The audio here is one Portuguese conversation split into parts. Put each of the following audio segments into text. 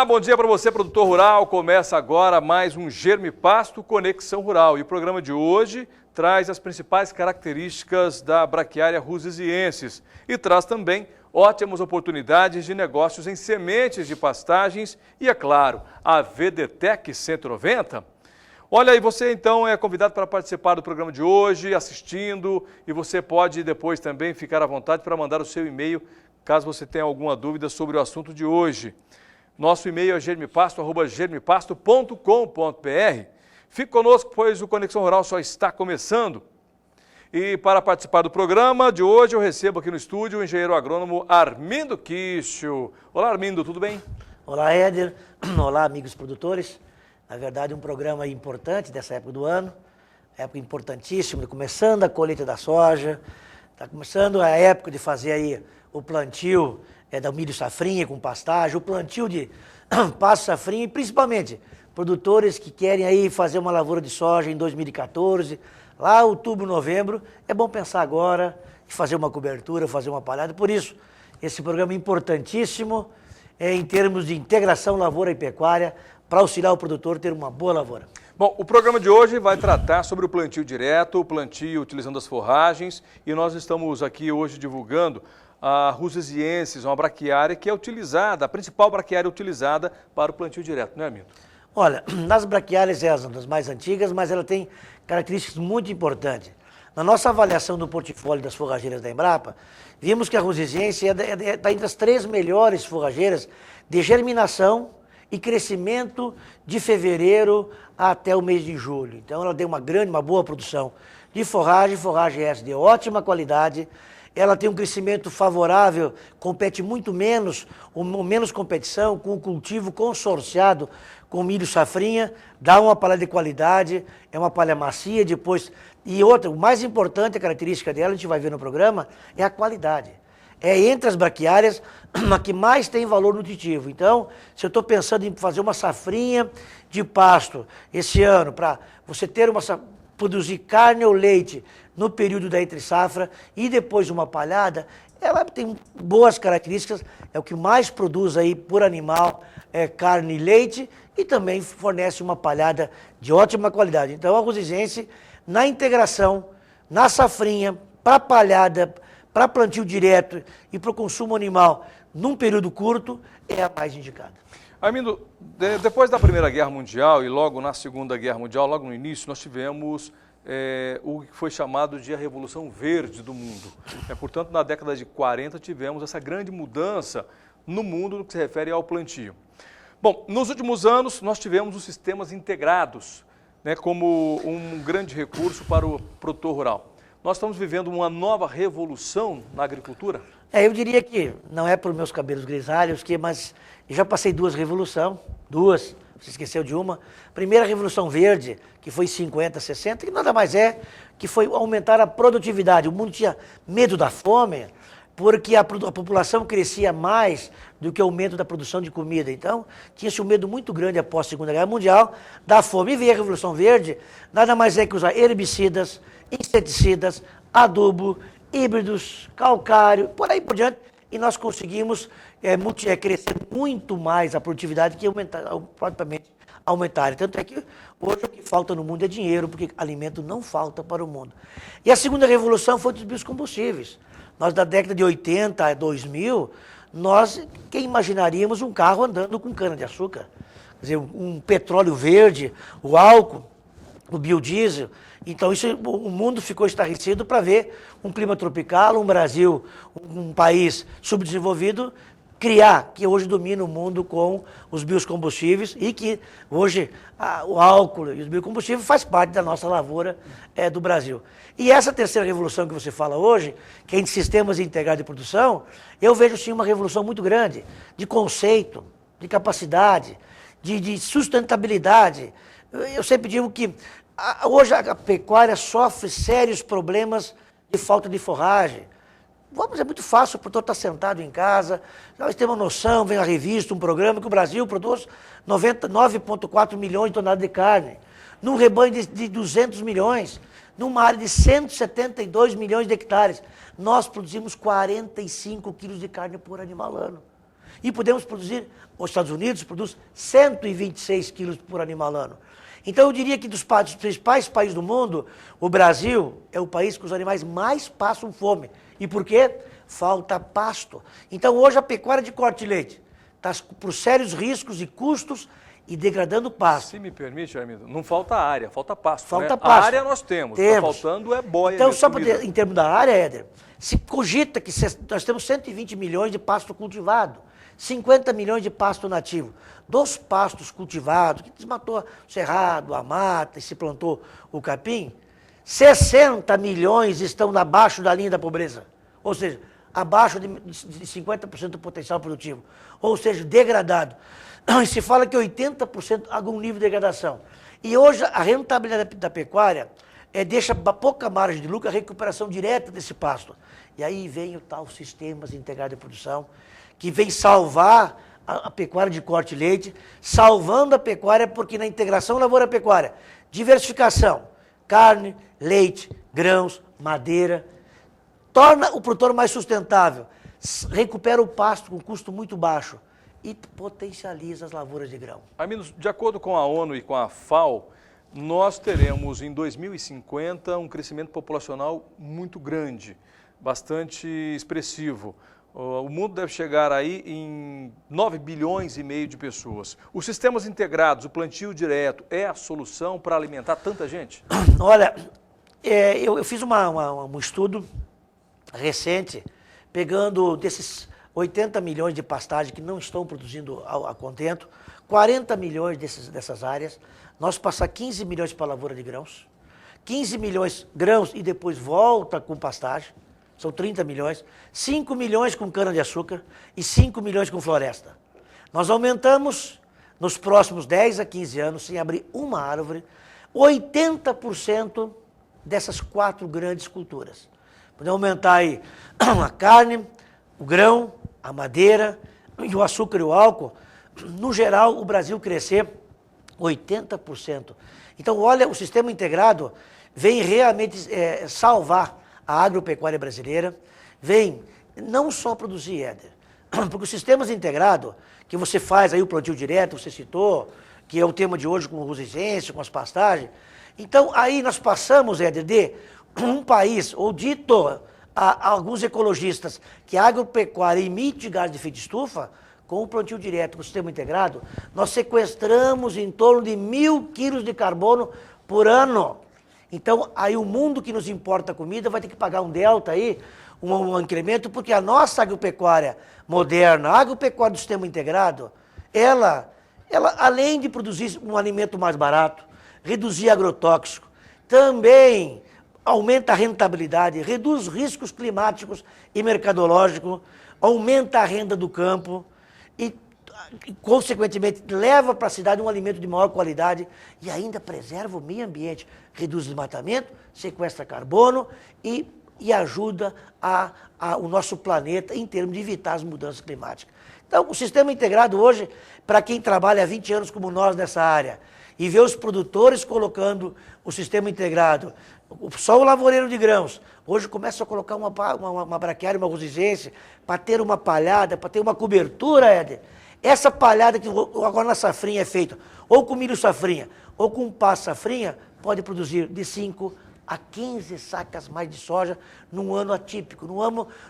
Olá, bom dia para você, produtor rural. Começa agora mais um Germe Pasto Conexão Rural. E o programa de hoje traz as principais características da braquiária rusesiensis e traz também ótimas oportunidades de negócios em sementes de pastagens e, é claro, a VDTEC 190. Olha aí, você então é convidado para participar do programa de hoje, assistindo, e você pode depois também ficar à vontade para mandar o seu e-mail, caso você tenha alguma dúvida sobre o assunto de hoje. Nosso e-mail é germepasto@germepasto.com.br. Fique conosco, pois o Conexão Rural só está começando. E para participar do programa de hoje, eu recebo aqui no estúdio o engenheiro agrônomo Armindo Kischel. Olá, Armindo, tudo bem? Olá, Éder. Olá, amigos produtores. Na verdade, um programa importante dessa época do ano, época importantíssima, começando a colheita da soja, está começando a época de fazer aí o plantio do milho safrinha com pastagem, o plantio de pasto safrinha e principalmente produtores que querem aí fazer uma lavoura de soja em 2014, lá outubro, novembro, é bom pensar agora em fazer uma cobertura, fazer uma palhada. Por isso, esse programa é importantíssimo em termos de integração lavoura e pecuária, para auxiliar o produtor a ter uma boa lavoura. Bom, o programa de hoje vai tratar sobre o plantio direto, o plantio utilizando as forragens, e nós estamos aqui hoje divulgando a rusesiensis, uma braquiária que é utilizada, a principal braquiária utilizada para o plantio direto, não é, Armindo? Olha, nas braquiárias é uma das mais antigas, mas ela tem características muito importantes. Na nossa avaliação do portfólio das forrageiras da Embrapa, vimos que a rusesiensis está entre as 3 melhores forrageiras de germinação e crescimento de fevereiro até o mês de julho. Então ela tem uma boa produção de forragem essa de ótima qualidade, ela tem um crescimento favorável, compete muito menos, ou menos competição, com o cultivo consorciado com milho safrinha, dá uma palha de qualidade, é uma palha macia depois. E outra, o mais importante, a característica dela, a gente vai ver no programa, é a qualidade. É entre as braquiárias a que mais tem valor nutritivo. Então, se eu estou pensando em fazer uma safrinha de pasto esse ano, para você produzir carne ou leite no período da entre-safra e depois uma palhada, ela tem boas características, é o que mais produz aí por animal, carne e leite, e também fornece uma palhada de ótima qualidade. Então, a rusesiensis, na integração, na safrinha, para palhada, para plantio direto e para o consumo animal num período curto, é a mais indicada. Armindo, depois da Primeira Guerra Mundial e logo na Segunda Guerra Mundial, logo no início, nós tivemos o que foi chamado de a Revolução Verde do mundo. Portanto, na década de 40 tivemos essa grande mudança no mundo no que se refere ao plantio. Bom, nos últimos anos nós tivemos os sistemas integrados, como um grande recurso para o produtor rural. Nós estamos vivendo uma nova revolução na agricultura? Eu diria que não é por meus cabelos grisalhos, mas eu já passei 2 revoluções, você esqueceu de uma. Primeira Revolução Verde, que foi 50, 60, que nada mais que foi aumentar a produtividade. O mundo tinha medo da fome, porque a população crescia mais do que o aumento da produção de comida. Então, tinha-se um medo muito grande após a Segunda Guerra Mundial da fome. E veio a Revolução Verde, nada mais que usar herbicidas, inseticidas, adubo, híbridos, calcário, por aí por diante, e nós conseguimos crescer muito mais a produtividade que propriamente aumentar. Tanto é que hoje o que falta no mundo é dinheiro, porque alimento não falta para o mundo. E a segunda revolução foi dos biocombustíveis. Nós, da década de 80 a 2000, quem imaginaríamos um carro andando com cana-de-açúcar? Quer dizer, um petróleo verde, o álcool, o biodiesel. Então, o mundo ficou estarrecido para ver um clima tropical, um Brasil, um país subdesenvolvido, que hoje domina o mundo com os biocombustíveis e que hoje o álcool e os biocombustíveis faz parte da nossa lavoura do Brasil. E essa terceira revolução que você fala hoje, que é em sistemas integrados de produção, eu vejo sim uma revolução muito grande de conceito, de capacidade, de sustentabilidade. Eu sempre digo que hoje a pecuária sofre sérios problemas de falta de forragem. É muito fácil, o produtor está sentado em casa, nós temos uma noção, vem a revista, um programa que o Brasil produz 9,4 milhões de toneladas de carne, num rebanho de 200 milhões, numa área de 172 milhões de hectares. Nós produzimos 45 quilos de carne por animal ano. E podemos produzir, os Estados Unidos produz 126 quilos por animal ano. Então eu diria que dos principais países do mundo, o Brasil é o país que os animais mais passam fome. E por quê? Falta pasto. Então hoje a pecuária de corte de leite está por sérios riscos e custos e degradando o pasto. Se me permite, Armindo, não falta área, falta pasto. Falta né? pasto. A área nós temos, está faltando é boia. Então, só em termos da área, Éder, se cogita que nós temos 120 milhões de pasto cultivado, 50 milhões de pasto nativo. Dos pastos cultivados, que desmatou o cerrado, a mata e se plantou o capim, 60 milhões estão abaixo da linha da pobreza. Ou seja, abaixo de 50% do potencial produtivo. Ou seja, degradado. E se fala que 80% há algum nível de degradação. E hoje a rentabilidade da pecuária deixa pouca margem de lucro a recuperação direta desse pasto. E aí vem o tal Sistemas Integrados de Produção, que vem salvar a pecuária de corte e leite, salvando a pecuária porque na integração lavoura-pecuária, diversificação, carne, leite, grãos, madeira, torna o produtor mais sustentável, recupera o pasto com custo muito baixo e potencializa as lavouras de grão. Armindo, de acordo com a ONU e com a FAO, nós teremos em 2050 um crescimento populacional muito grande, bastante expressivo. O mundo deve chegar aí em 9 bilhões e meio de pessoas. Os sistemas integrados, o plantio direto, é a solução para alimentar tanta gente? Olha, eu fiz um estudo recente, pegando desses 80 milhões de pastagens que não estão produzindo a contento, 40 milhões dessas áreas, nós passar 15 milhões para a lavoura de grãos, 15 milhões grãos e depois volta com pastagem, são 30 milhões, 5 milhões com cana-de-açúcar e 5 milhões com floresta. Nós aumentamos, nos próximos 10 a 15 anos, sem abrir uma árvore, 80% dessas 4 grandes culturas. Podemos aumentar aí a carne, o grão, a madeira, e o açúcar e o álcool. No geral, o Brasil crescer 80%. Então, olha, o sistema integrado vem realmente salvar a agropecuária brasileira, vem não só produzir, Éder, porque os sistemas integrados, que você faz aí o plantio direto, você citou, que é o tema de hoje com o rusicêncio, com as pastagens. Então, aí nós passamos, Éder, de um país, ou dito a alguns ecologistas, que a agropecuária emite gás de efeito de estufa, com o plantio direto, com o sistema integrado, nós sequestramos em torno de 1.000 quilos de carbono por ano. Então, aí o mundo que nos importa a comida vai ter que pagar um delta aí, um incremento, porque a nossa agropecuária moderna, a agropecuária do sistema integrado, ela além de produzir um alimento mais barato, reduzir agrotóxico, também aumenta a rentabilidade, reduz riscos climáticos e mercadológicos, aumenta a renda do campo e, consequentemente, leva para a cidade um alimento de maior qualidade e ainda preserva o meio ambiente, reduz o desmatamento, sequestra carbono e ajuda o nosso planeta em termos de evitar as mudanças climáticas. Então, o sistema integrado hoje, para quem trabalha há 20 anos como nós nessa área, e vê os produtores colocando o sistema integrado, só o lavoureiro de grãos, hoje começa a colocar uma braquiária, uma rusicência, para ter uma palhada, para ter uma cobertura, Éder. Essa palhada que agora na safrinha é feita, ou com milho safrinha, ou com pasto safrinha, pode produzir de 5 a 15 sacas mais de soja num ano atípico.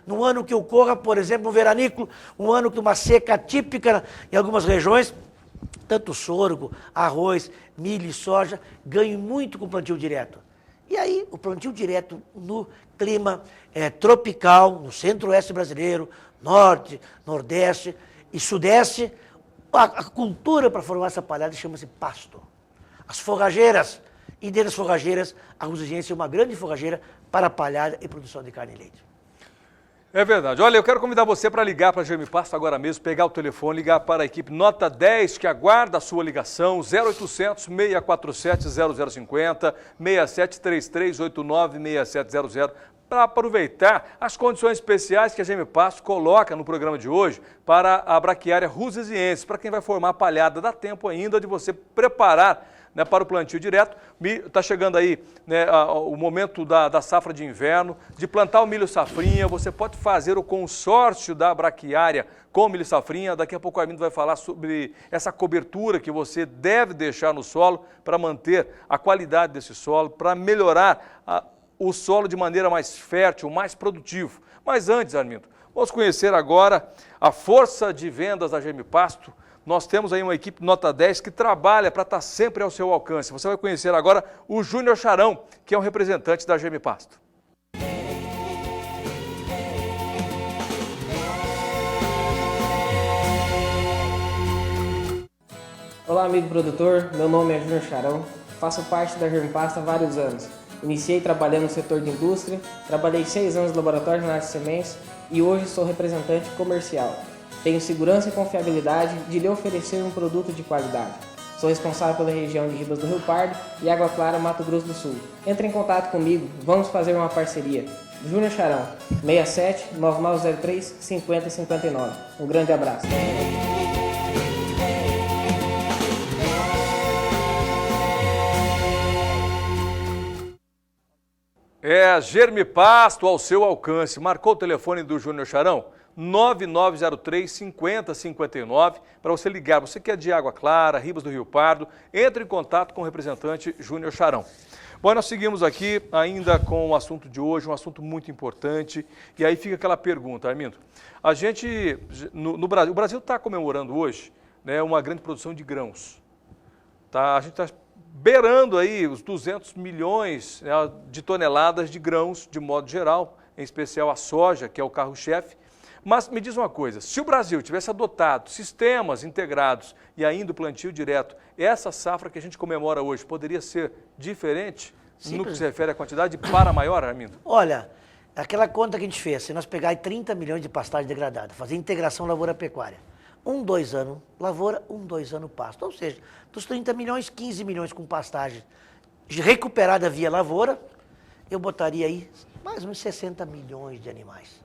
Num ano que ocorra, por exemplo, um veranículo, um ano que uma seca atípica em algumas regiões, tanto sorgo, arroz, milho e soja, ganham muito com o plantio direto. E aí, o plantio direto no clima tropical, no centro-oeste brasileiro, norte, nordeste e sudeste, a cultura para formar essa palhada chama-se pasto. As forrageiras, e dentro das forrageiras, a rusicência é uma grande forrageira para palhada e produção de carne e leite. É verdade. Olha, eu quero convidar você para ligar para a Germipasto agora mesmo, pegar o telefone, ligar para a equipe Nota 10, que aguarda a sua ligação, 0800 647 0050, 6733 89 6700, para aproveitar as condições especiais que a Gemipasto coloca no programa de hoje para a braquiária rusesiensis. Para quem vai formar palhada, dá tempo ainda de você preparar, né, para o plantio direto. Está chegando aí, né, o momento da safra de inverno, de plantar o milho safrinha. Você pode fazer o consórcio da braquiária com milho safrinha. Daqui a pouco o Armindo vai falar sobre essa cobertura que você deve deixar no solo para manter a qualidade desse solo, para melhorar o solo de maneira mais fértil, mais produtivo. Mas antes, Armindo, vamos conhecer agora a força de vendas da Gemipasto. Nós temos aí uma equipe nota 10 que trabalha para estar sempre ao seu alcance. Você vai conhecer agora o Júnior Charão, que é um representante da Gemipasto. Olá, amigo produtor, meu nome é Júnior Charão, faço parte da Gemipasto há vários anos. Iniciei trabalhando no setor de indústria, trabalhei 6 anos no laboratório de análise de sementes e hoje sou representante comercial. Tenho segurança e confiabilidade de lhe oferecer um produto de qualidade. Sou responsável pela região de Ribas do Rio Pardo e Água Clara, Mato Grosso do Sul. Entre em contato comigo, vamos fazer uma parceria. Júnior Charão, 67 9903 5059. Um grande abraço. É a Gemipasto ao seu alcance. Marcou o telefone do Júnior Charão? 9903-5059, para você ligar. Você que é de Água Clara, Ribas do Rio Pardo, entre em contato com o representante Júnior Charão. Bom, nós seguimos aqui ainda com o assunto de hoje, um assunto muito importante, e aí fica aquela pergunta, Armindo. A gente, no Brasil, o Brasil está comemorando hoje, né, uma grande produção de grãos. A gente está beirando aí os 200 milhões, né, de toneladas de grãos, de modo geral, em especial a soja, que é o carro-chefe. Mas me diz uma coisa, se o Brasil tivesse adotado sistemas integrados e ainda o plantio direto, essa safra que a gente comemora hoje poderia ser diferente? Sim, no que se refere à quantidade para maior, Armindo? Olha, aquela conta que a gente fez, se nós pegar 30 milhões de pastagem degradada, fazer integração lavoura-pecuária, 2 anos lavoura, 2 anos pasto. Ou seja, dos 30 milhões, 15 milhões com pastagem recuperada via lavoura, eu botaria aí mais ou menos 60 milhões de animais.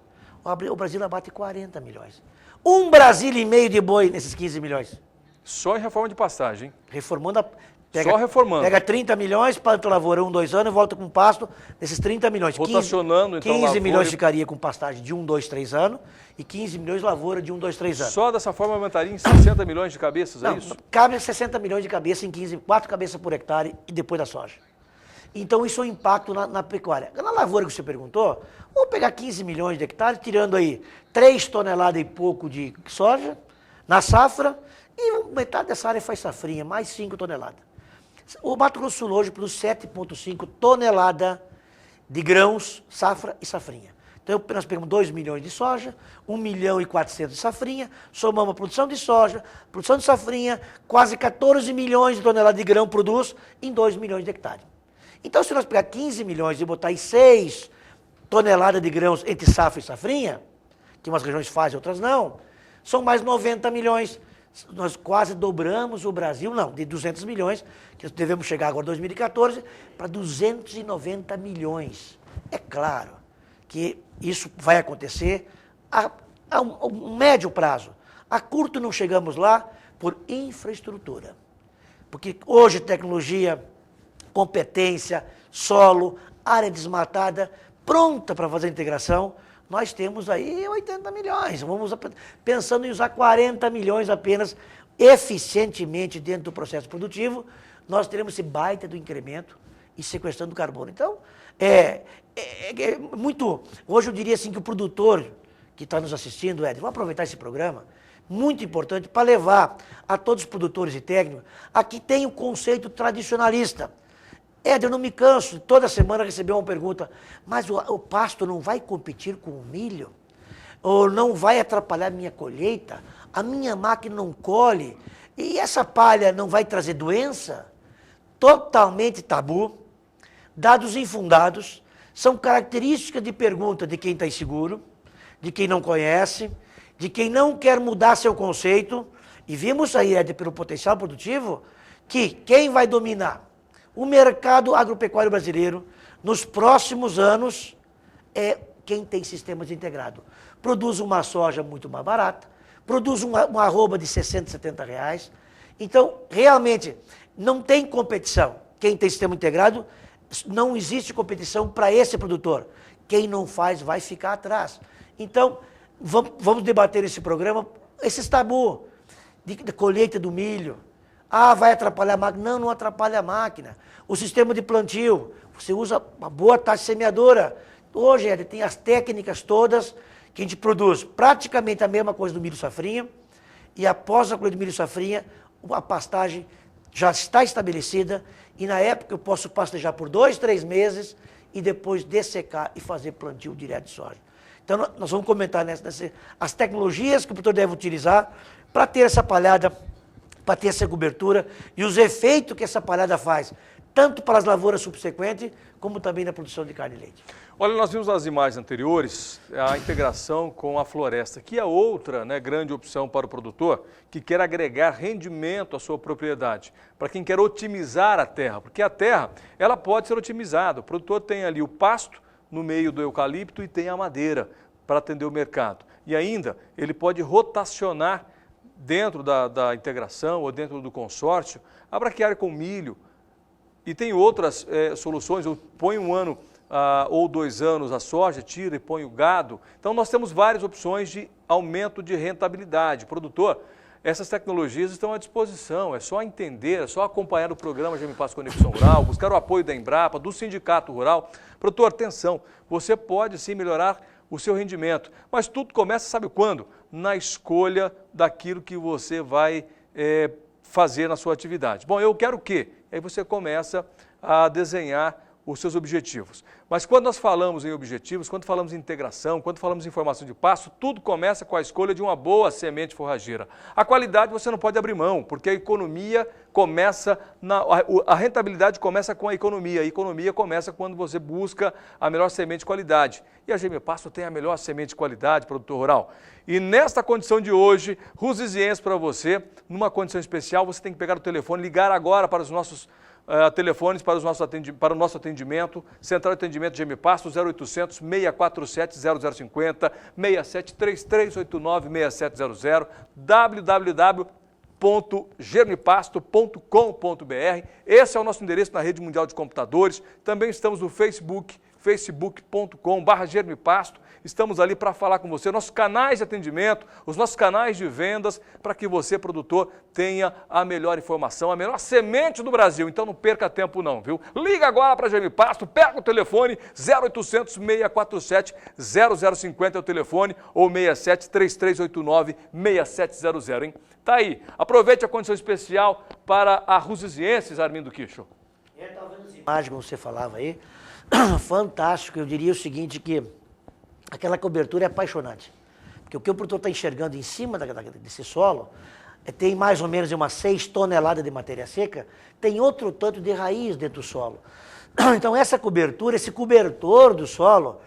O Brasil abate 40 milhões. 1 Brasil e meio de boi nesses 15 milhões. Só em reforma de pastagem, hein? Reformando só reformando. Pega 30 milhões, planta lavoura 2 anos, volta com pasto, nesses 30 milhões. Rotacionando, 15 então, milhões ficaria com pastagem de 2, 3 anos e 15 milhões lavoura de 2, 3 anos. Só dessa forma aumentaria em 60 milhões de cabeças, é isso? Cabe 60 milhões de cabeça em 4 cabeças por hectare e depois da soja. Então isso é um impacto na pecuária. Na lavoura que você perguntou, vamos pegar 15 milhões de hectares, tirando aí 3 toneladas e pouco de soja na safra, e metade dessa área faz safrinha, mais 5 toneladas. O Mato Grosso do Sul hoje produz 7,5 toneladas de grãos, safra e safrinha. Então nós pegamos 2 milhões de soja, 1 milhão e 400 de safrinha, somamos a produção de soja, produção de safrinha, quase 14 milhões de toneladas de grão produz em 2 milhões de hectares. Então, se nós pegar 15 milhões e botar aí 6 toneladas de grãos entre safra e safrinha, que umas regiões fazem, outras não, são mais 90 milhões. Nós quase dobramos o Brasil, não, de 200 milhões, que devemos chegar agora em 2014, para 290 milhões. É claro que isso vai acontecer a um médio prazo. A curto não chegamos lá por infraestrutura. Porque hoje tecnologia, competência, solo, área desmatada, pronta para fazer a integração, nós temos aí 80 milhões. Vamos pensando em usar 40 milhões apenas eficientemente dentro do processo produtivo, nós teremos esse baita do incremento e sequestrando o carbono. Então, muito... Hoje eu diria assim que o produtor que está nos assistindo, vamos aproveitar esse programa, muito importante, para levar a todos os produtores e técnicos, aqui tem o conceito tradicionalista. Eu não me canso, toda semana receber uma pergunta, mas o pasto não vai competir com o milho? Ou não vai atrapalhar a minha colheita? A minha máquina não colhe? E essa palha não vai trazer doença? Totalmente tabu, dados infundados, são características de pergunta de quem está inseguro, de quem não conhece, de quem não quer mudar seu conceito, e vimos aí, pelo potencial produtivo, que quem vai dominar o mercado agropecuário brasileiro nos próximos anos é quem tem sistemas integrados. Produz uma soja muito mais barata, produz uma arroba de 60, 70 reais. Então, realmente, não tem competição. Quem tem sistema integrado, não existe competição para esse produtor. Quem não faz vai ficar atrás. Então, vamos debater nesse programa esses tabus de colheita do milho. Ah, vai atrapalhar a máquina. Não, não atrapalha a máquina. O sistema de plantio, você usa uma boa taxa semeadora. Hoje, tem as técnicas todas que a gente produz praticamente a mesma coisa do milho safrinha. E após a colheita do milho safrinha, a pastagem já está estabelecida. E na época eu posso pastejar por 2, 3 meses e depois dessecar e fazer plantio direto de soja. Então nós vamos comentar as tecnologias que o produtor deve utilizar para ter essa palhada, para ter essa cobertura e os efeitos que essa palhada faz, tanto para as lavouras subsequentes, como também na produção de carne e leite. Olha, nós vimos nas imagens anteriores a integração com a floresta, que é outra, né, grande opção para o produtor que quer agregar rendimento à sua propriedade, para quem quer otimizar a terra, porque a terra ela pode ser otimizada. O produtor tem ali o pasto no meio do eucalipto e tem a madeira para atender o mercado. E ainda ele pode rotacionar dentro da integração ou dentro do consórcio a braquiária com milho. E tem outras soluções, ou põe um ano ou 2 anos a soja, tira e põe o gado. Então nós temos várias opções de aumento de rentabilidade. Produtor, essas tecnologias estão à disposição, é só entender, é só acompanhar o programa GM Pasto Conexão Rural, buscar o apoio da Embrapa, do Sindicato Rural. Produtor, atenção, você pode sim melhorar o seu rendimento, mas tudo começa, sabe quando? Na escolha daquilo que você vai fazer na sua atividade. Bom, eu quero o quê? Aí você começa a desenhar os seus objetivos. Mas quando nós falamos em objetivos, quando falamos em integração, quando falamos em formação de pasto, tudo começa com a escolha de uma boa semente forrageira. A qualidade você não pode abrir mão, porque a economia começa, a rentabilidade começa com a economia começa quando você busca a melhor semente de qualidade. E a GM Pasto tem a melhor semente de qualidade, produtor rural. E nesta condição de hoje, Ruziziense para você, numa condição especial, você tem que pegar o telefone, ligar agora para os nossos telefones para o nosso atendimento, Central de Atendimento GM Pasto, 0800 647 0050, 673389 6700, www.germipasto.com.br. Esse é o nosso endereço na rede mundial de computadores. Também estamos no Facebook, facebook.com/germipasto. Estamos ali para falar com você, nossos canais de atendimento, os nossos canais de vendas, para que você, produtor, tenha a melhor informação, a melhor semente do Brasil. Então não perca tempo não, viu? Liga agora para a GM Pasto, pega o telefone 0800 647 0050 é o telefone, ou 673389 6700, hein? Tá aí. Aproveite a condição especial para a Ruzizienses, Armindo Quicho. Estava vendo as imagens, como você falava aí, fantástico. Eu diria o seguinte, que aquela cobertura é apaixonante. Porque o que o produtor está enxergando em cima desse solo, tem mais ou menos umas 6 toneladas de matéria seca, tem outro tanto de raiz dentro do solo. Então essa cobertura, esse cobertor do solo,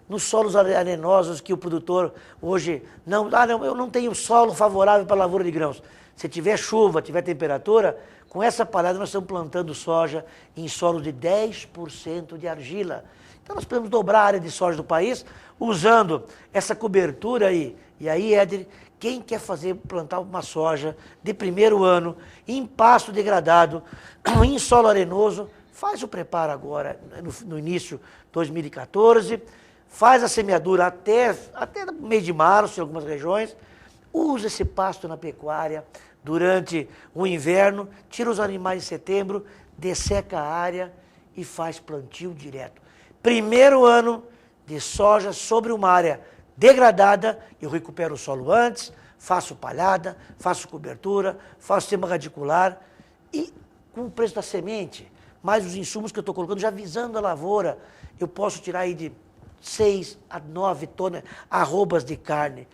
nos solos arenosos que o produtor hoje eu não tenho solo favorável para a lavoura de grãos. Se tiver chuva, tiver temperatura, com essa palhada nós estamos plantando soja em solos de 10% de argila. Então nós podemos dobrar a área de soja do país usando essa cobertura aí. E aí, Éder, quem quer plantar uma soja de primeiro ano, em pasto degradado, em solo arenoso, faz o preparo agora, no início de 2014, faz a semeadura até no mês de março, em algumas regiões, usa esse pasto na pecuária durante o inverno, tira os animais em setembro, desseca a área e faz plantio direto. Primeiro ano de soja sobre uma área degradada, eu recupero o solo antes, faço palhada, faço cobertura, faço sistema radicular e com o preço da semente, mais os insumos que eu estou colocando, já visando a lavoura, eu posso tirar aí de 6 a 9 arrobas de carne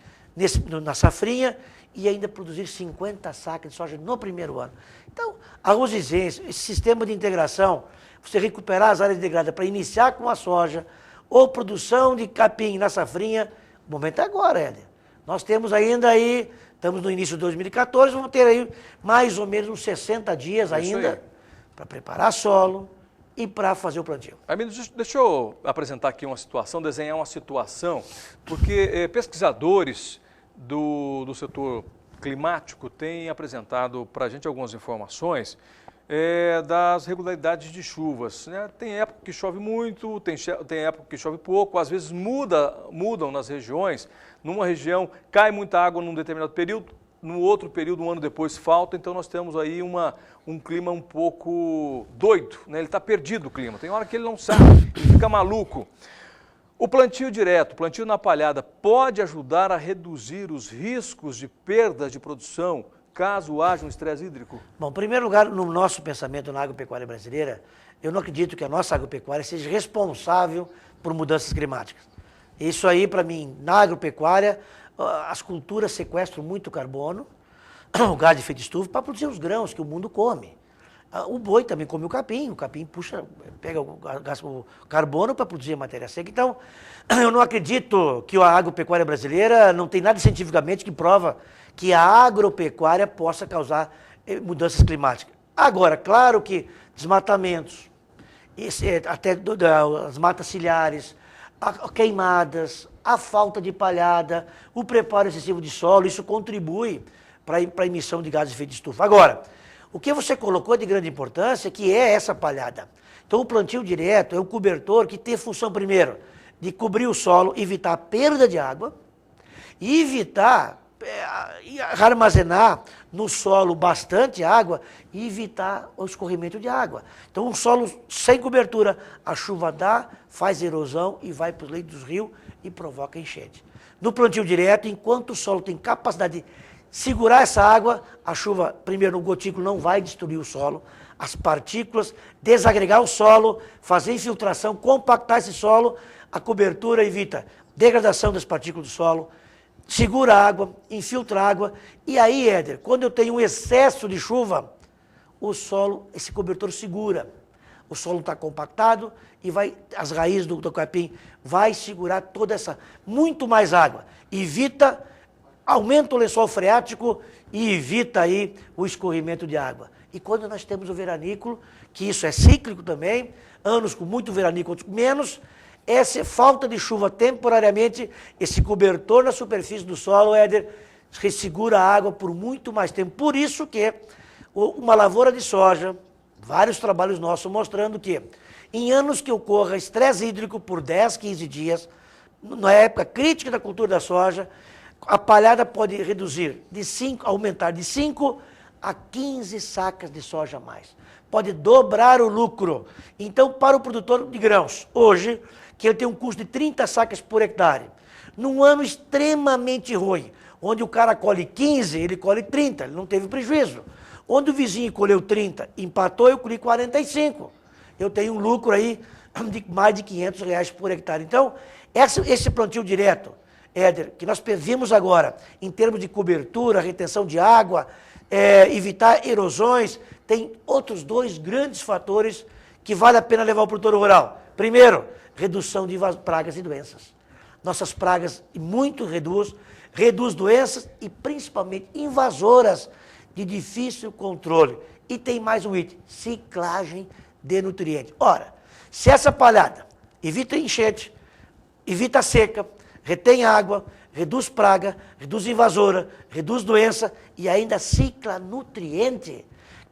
na safrinha e ainda produzir 50 sacas de soja no primeiro ano. Então, a Ruziziense, esse sistema de integração, você recuperar as áreas degradadas para iniciar com a soja ou produção de capim na safrinha, o momento é agora, Éder. Nós temos ainda aí, estamos no início de 2014, vamos ter aí mais ou menos uns 60 dias ainda para preparar solo, e para fazer o plantio. Armindo, deixa eu apresentar aqui uma situação, desenhar uma situação, porque pesquisadores do setor climático têm apresentado para a gente algumas informações das regularidades de chuvas, né? Tem época que chove muito, tem época que chove pouco, às vezes mudam nas regiões. Numa região cai muita água num determinado período, no outro período, um ano depois, falta. Então nós temos aí um clima um pouco doido, né? Ele está perdido o clima, tem hora que ele não sabe, ele fica maluco. O plantio direto, o plantio na palhada, pode ajudar a reduzir os riscos de perdas de produção caso haja um estresse hídrico? Bom, em primeiro lugar, no nosso pensamento na agropecuária brasileira, eu não acredito que a nossa agropecuária seja responsável por mudanças climáticas. Isso aí, para mim, na agropecuária, as culturas sequestram muito carbono, o gás de efeito estufa, para produzir os grãos que o mundo come. O boi também come o capim pega o carbono para produzir a matéria seca. Então, eu não acredito que a agropecuária brasileira não tem nada cientificamente que prova que a agropecuária possa causar mudanças climáticas. Agora, claro que desmatamentos, até as matas ciliares, queimadas, a falta de palhada, o preparo excessivo de solo, isso contribui para a emissão de gases de efeito de estufa. Agora, o que você colocou de grande importância, que é essa palhada. Então, o plantio direto é um cobertor que tem função, primeiro, de cobrir o solo, evitar a perda de água e evitar armazenar no solo bastante água e evitar o escorrimento de água. Então, um solo sem cobertura, a chuva dá, faz erosão e vai para os leitos dos rios e provoca enchente. No plantio direto, enquanto o solo tem capacidade de segurar essa água, a chuva, primeiro, no gotículo não vai destruir o solo, as partículas, desagregar o solo, fazer infiltração, compactar esse solo, a cobertura evita degradação das partículas do solo, segura a água, infiltra a água, e aí, Éder, quando eu tenho um excesso de chuva, o solo, esse cobertor segura. O solo está compactado e as raízes do capim vai segurar toda essa, muito mais água. Aumenta o lençol freático e evita aí o escorrimento de água. E quando nós temos o veranículo, que isso é cíclico também, anos com muito veranículo, outros com menos, essa falta de chuva temporariamente, esse cobertor na superfície do solo, Éder, segura a água por muito mais tempo. Por isso que uma lavoura de soja, vários trabalhos nossos mostrando que em anos que ocorra estresse hídrico por 10, 15 dias, na época crítica da cultura da soja, a palhada pode aumentar de 5 a 15 sacas de soja a mais. Pode dobrar o lucro. Então, para o produtor de grãos, hoje, que ele tem um custo de 30 sacas por hectare, num ano extremamente ruim, onde o cara colhe 15, ele colhe 30, ele não teve prejuízo. Onde o vizinho colheu 30, empatou, eu colhi 45. Eu tenho um lucro aí de mais de R$500 por hectare. Então, esse plantio direto, Éder, que nós vimos agora, em termos de cobertura, retenção de água, evitar erosões, tem outros dois grandes fatores que vale a pena levar ao produtor rural. Primeiro, redução de pragas e doenças. Nossas pragas muito reduz doenças e principalmente invasoras de difícil controle. E tem mais um item, ciclagem de nutrientes. Ora, se essa palhada evita enchente, evita seca, retém água, reduz praga, reduz invasora, reduz doença e ainda cicla nutriente.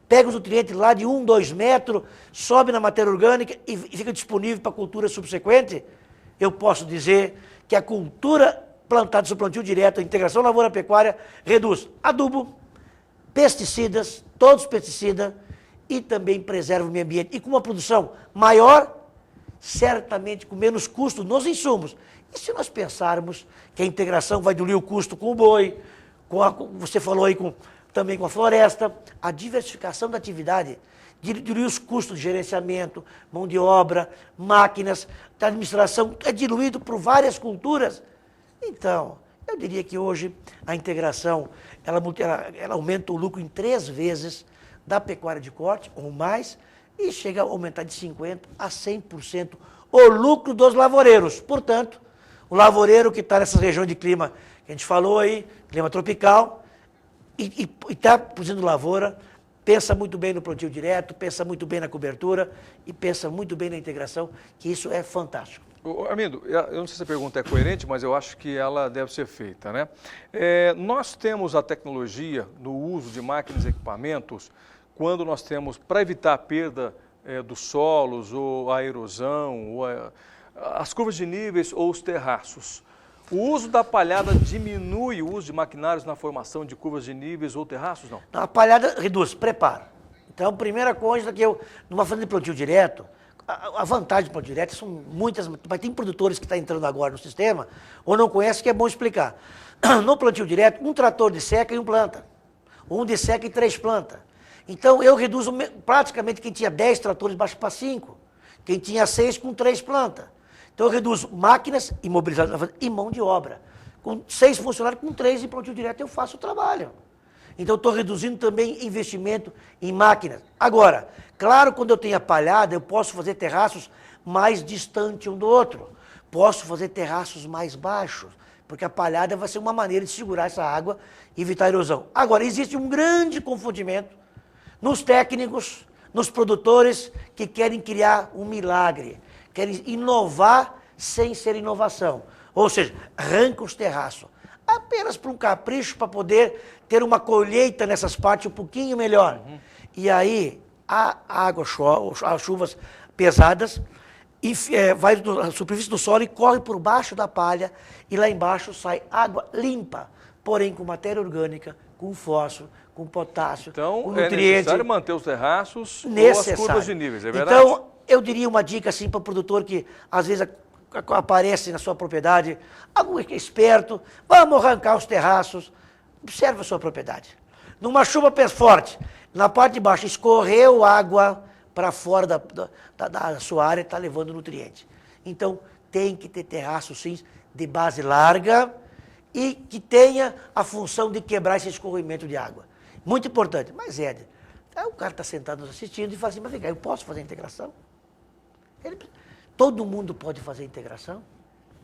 Pega os nutrientes lá de 1, 2 metros, sobe na matéria orgânica e fica disponível para a cultura subsequente. Eu posso dizer que a cultura plantada sob plantio direto, a integração lavoura-pecuária, reduz adubo, pesticidas, todos os pesticidas, e também preserva o meio ambiente. E com uma produção maior, certamente com menos custo nos insumos. E se nós pensarmos que a integração vai diluir o custo com o boi, você falou aí também com a floresta, a diversificação da atividade, diluir os custos de gerenciamento, mão de obra, máquinas, da administração, é diluído por várias culturas. Então, eu diria que hoje a integração, ela aumenta o lucro em 3 vezes da pecuária de corte, ou mais, e chega a aumentar de 50% a 100% o lucro dos lavoureiros. Portanto, o lavoureiro que está nessas regiões de clima, que a gente falou aí, clima tropical, e está produzindo lavoura, pensa muito bem no plantio direto, pensa muito bem na cobertura e pensa muito bem na integração, que isso é fantástico. Armindo, eu não sei se a pergunta é coerente, mas eu acho que ela deve ser feita, né? Nós temos a tecnologia no uso de máquinas e equipamentos quando nós temos, para evitar a perda dos solos, ou a erosão, ou as curvas de níveis ou os terraços. O uso da palhada diminui o uso de maquinários na formação de curvas de níveis ou terraços, não? A palhada reduz, prepara. Então, primeira coisa que numa fazenda de plantio direto, a vantagem do plantio direto são muitas, mas tem produtores que estão entrando agora no sistema ou não conhecem, que é bom explicar. No plantio direto, um trator de seca e um planta. Um de seca e 3 planta. Então, eu reduzo praticamente quem tinha 10 tratores, baixo para 5. Quem tinha 6 com 3 planta. Então, eu reduzo máquinas imobilizadas e mão de obra. Com 6 funcionários, com 3 em plantio direto, eu faço o trabalho. Então, eu estou reduzindo também investimento em máquinas. Agora, claro, quando eu tenho a palhada, eu posso fazer terraços mais distantes um do outro. Posso fazer terraços mais baixos, porque a palhada vai ser uma maneira de segurar essa água e evitar a erosão. Agora, existe um grande confundimento nos técnicos, nos produtores que querem criar um milagre, querem inovar sem ser inovação. Ou seja, arranca os terraços. Apenas por um capricho, para poder ter uma colheita nessas partes um pouquinho melhor. E aí, a água, as chuvas pesadas, e vai na superfície do solo e corre por baixo da palha, e lá embaixo sai água limpa, porém com matéria orgânica, com fósforo, com potássio, então, com nutrientes. É necessário manter os terraços ou as curvas de níveis, é verdade? Então, eu diria uma dica assim para o produtor que às vezes aparece na sua propriedade, algum esperto, vamos arrancar os terraços, observe a sua propriedade. Numa chuva forte, na parte de baixo escorreu água para fora da sua área, está levando nutriente. Então, tem que ter terraço sim, de base larga e que tenha a função de quebrar esse escorrimento de água. Muito importante. Mas, Éder, aí o cara está sentado nos assistindo e fala assim, mas vem cá, eu posso fazer integração? Todo mundo pode fazer integração?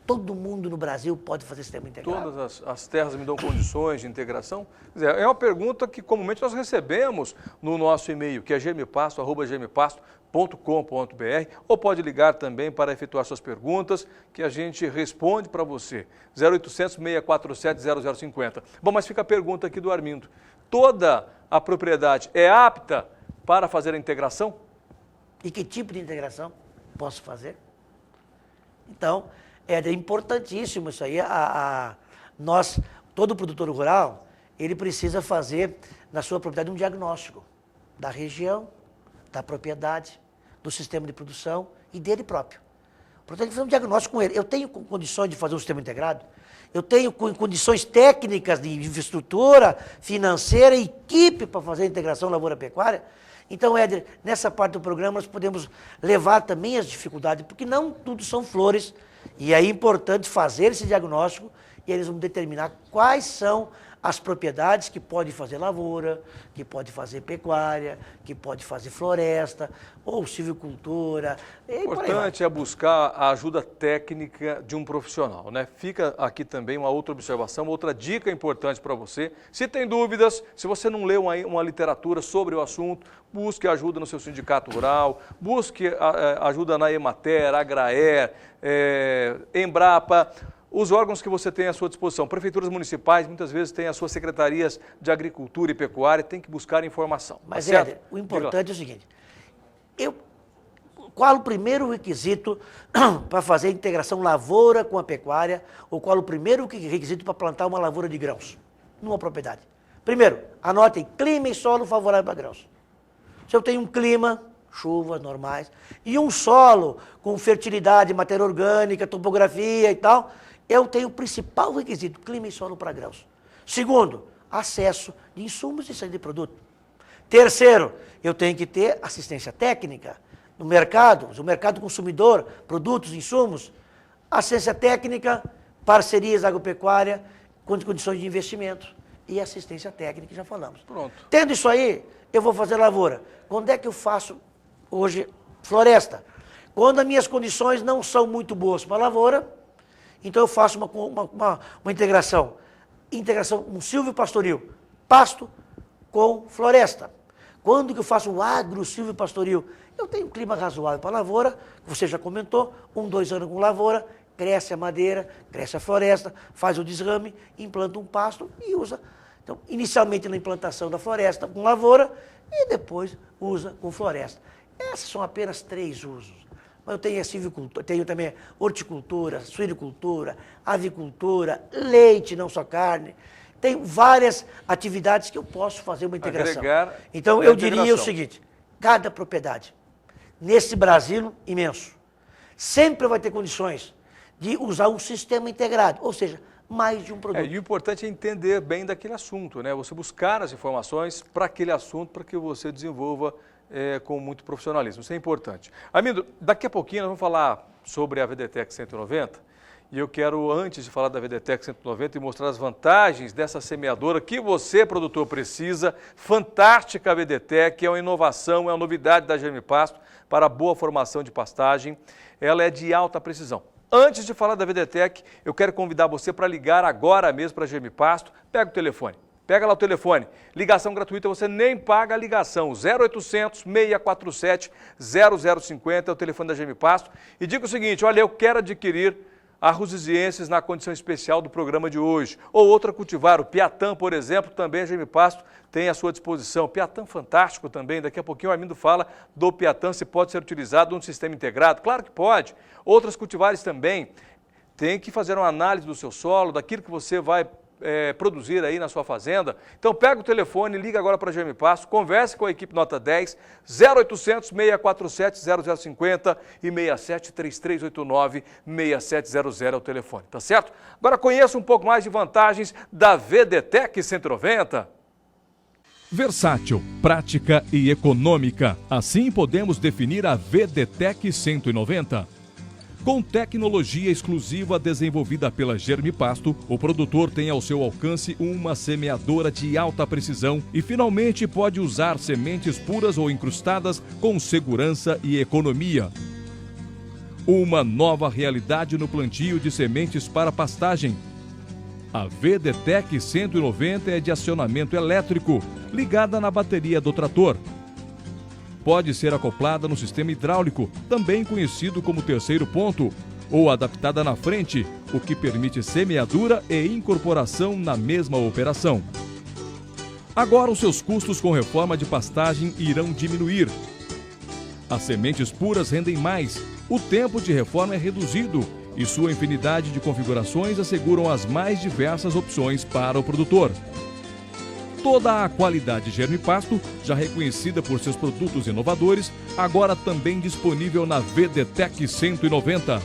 Todo mundo no Brasil pode fazer sistema integrado? Todas as terras me dão condições de integração? Quer dizer, é uma pergunta que comumente nós recebemos no nosso e-mail, que é germipasto@germipasto.com.br, ou pode ligar também para efetuar suas perguntas, que a gente responde para você. 0800 647 0050. Bom, mas fica a pergunta aqui do Armindo. Toda a propriedade é apta para fazer a integração? E que tipo de integração posso fazer? Então, é importantíssimo isso aí. Todo produtor rural, ele precisa fazer na sua propriedade um diagnóstico da região, da propriedade, do sistema de produção e dele próprio. Portanto, ele faz um diagnóstico com ele. Eu tenho condições de fazer um sistema integrado? Eu tenho condições técnicas de infraestrutura, financeira, equipe para fazer a integração lavoura-pecuária? Então, Éder, nessa parte do programa nós podemos levar também as dificuldades, porque não tudo são flores, e é importante fazer esse diagnóstico e eles vão determinar quais são as propriedades que pode fazer lavoura, que pode fazer pecuária, que pode fazer floresta, ou silvicultura. O importante é buscar a ajuda técnica de um profissional, né? Fica aqui também uma outra observação, outra dica importante para você. Se tem dúvidas, se você não leu uma literatura sobre o assunto, busque ajuda no seu sindicato rural, busque ajuda na Emater, Agraer, Embrapa, os órgãos que você tem à sua disposição. Prefeituras municipais muitas vezes têm as suas secretarias de agricultura e pecuária, tem que buscar informação. Mas, tá Éder, o importante é o seguinte, qual o primeiro requisito para fazer a integração lavoura com a pecuária, ou qual o primeiro requisito para plantar uma lavoura de grãos numa propriedade? Primeiro, anotem, clima e solo favorável para grãos. Se eu tenho um clima, chuvas normais, e um solo com fertilidade, matéria orgânica, topografia e tal, eu tenho o principal requisito, clima e solo para grãos. Segundo, acesso de insumos e saída de produto. Terceiro, eu tenho que ter assistência técnica no mercado, o mercado consumidor, produtos, insumos, assistência técnica, parcerias agropecuária, com condições de investimento e assistência técnica, já falamos. Pronto. Tendo isso aí, eu vou fazer lavoura. Quando é que eu faço hoje floresta? Quando as minhas condições não são muito boas para a lavoura, então eu faço uma integração, um silvio pastoril, pasto com floresta. Quando que eu faço o agro silvopastoril? Eu tenho um clima razoável para a lavoura, você já comentou, 1, 2 anos com lavoura, cresce a madeira, cresce a floresta, faz o desrame, implanta um pasto e usa. Então, inicialmente na implantação da floresta com lavoura e depois usa com floresta. Esses são apenas 3 usos. Mas eu tenho a silvicultura, tenho também horticultura, suinicultura, avicultura, leite, não só carne. Tem várias atividades que eu posso fazer uma integração. Então, eu diria o seguinte, cada propriedade, nesse Brasil imenso, sempre vai ter condições de usar um sistema integrado, ou seja, mais de um produto. E o importante é entender bem daquele assunto, né? Você buscar as informações para aquele assunto, para que você desenvolva com muito profissionalismo. Isso é importante. Armindo, daqui a pouquinho nós vamos falar sobre a VDTEC 190, e eu quero, antes de falar da VDTEC 190, e mostrar as vantagens dessa semeadora que você, produtor, precisa. Fantástica a VDTEC, é uma inovação, é uma novidade da Germipasto para a boa formação de pastagem. Ela é de alta precisão. Antes de falar da VDTEC, eu quero convidar você para ligar agora mesmo para a Germipasto. Pega o telefone. Pega lá o telefone, ligação gratuita, você nem paga a ligação, 0800 647 0050 é o telefone da Germipasto. E diga o seguinte, olha, eu quero adquirir a Ruzizienses na condição especial do programa de hoje. Ou outra cultivar, o Piatã, por exemplo, também a Germipasto tem à sua disposição. Piatã fantástico também, daqui a pouquinho o Armindo fala do Piatã, se pode ser utilizado num sistema integrado. Claro que pode. Outras cultivares também. Tem que fazer uma análise do seu solo, daquilo que você vai produzir aí na sua fazenda. Então pega o telefone, liga agora para a Germipasto, converse com a equipe Nota 10, 0800 647 0050 e 67 3389 6700 é o telefone, tá certo? Agora conheça um pouco mais de vantagens da VDTEC 190. Versátil, prática e econômica. Assim podemos definir a VDTEC 190. Com tecnologia exclusiva desenvolvida pela Germipasto, o produtor tem ao seu alcance uma semeadora de alta precisão e finalmente pode usar sementes puras ou incrustadas com segurança e economia. Uma nova realidade no plantio de sementes para pastagem. A VDTEC 190 é de acionamento elétrico, ligada na bateria do trator. Pode ser acoplada no sistema hidráulico, também conhecido como terceiro ponto, ou adaptada na frente, o que permite semeadura e incorporação na mesma operação. Agora os seus custos com reforma de pastagem irão diminuir. As sementes puras rendem mais, o tempo de reforma é reduzido e sua infinidade de configurações asseguram as mais diversas opções para o produtor. Toda a qualidade Germipasto, já reconhecida por seus produtos inovadores, agora também disponível na VDTEC 190.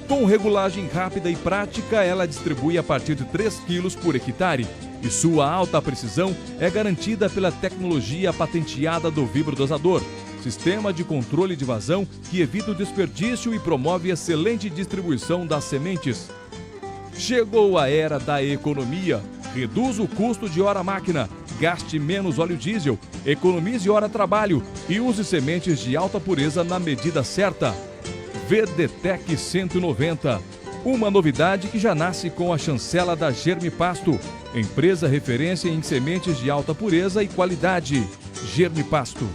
Com regulagem rápida e prática, ela distribui a partir de 3 kg por hectare e sua alta precisão é garantida pela tecnologia patenteada do vibrodosador, sistema de controle de vazão que evita o desperdício e promove excelente distribuição das sementes. Chegou a era da economia. Reduz o custo de hora-máquina, gaste menos óleo diesel, economize hora-trabalho e use sementes de alta pureza na medida certa. VDTEC 190, uma novidade que já nasce com a chancela da Germipasto, empresa referência em sementes de alta pureza e qualidade. Germipasto.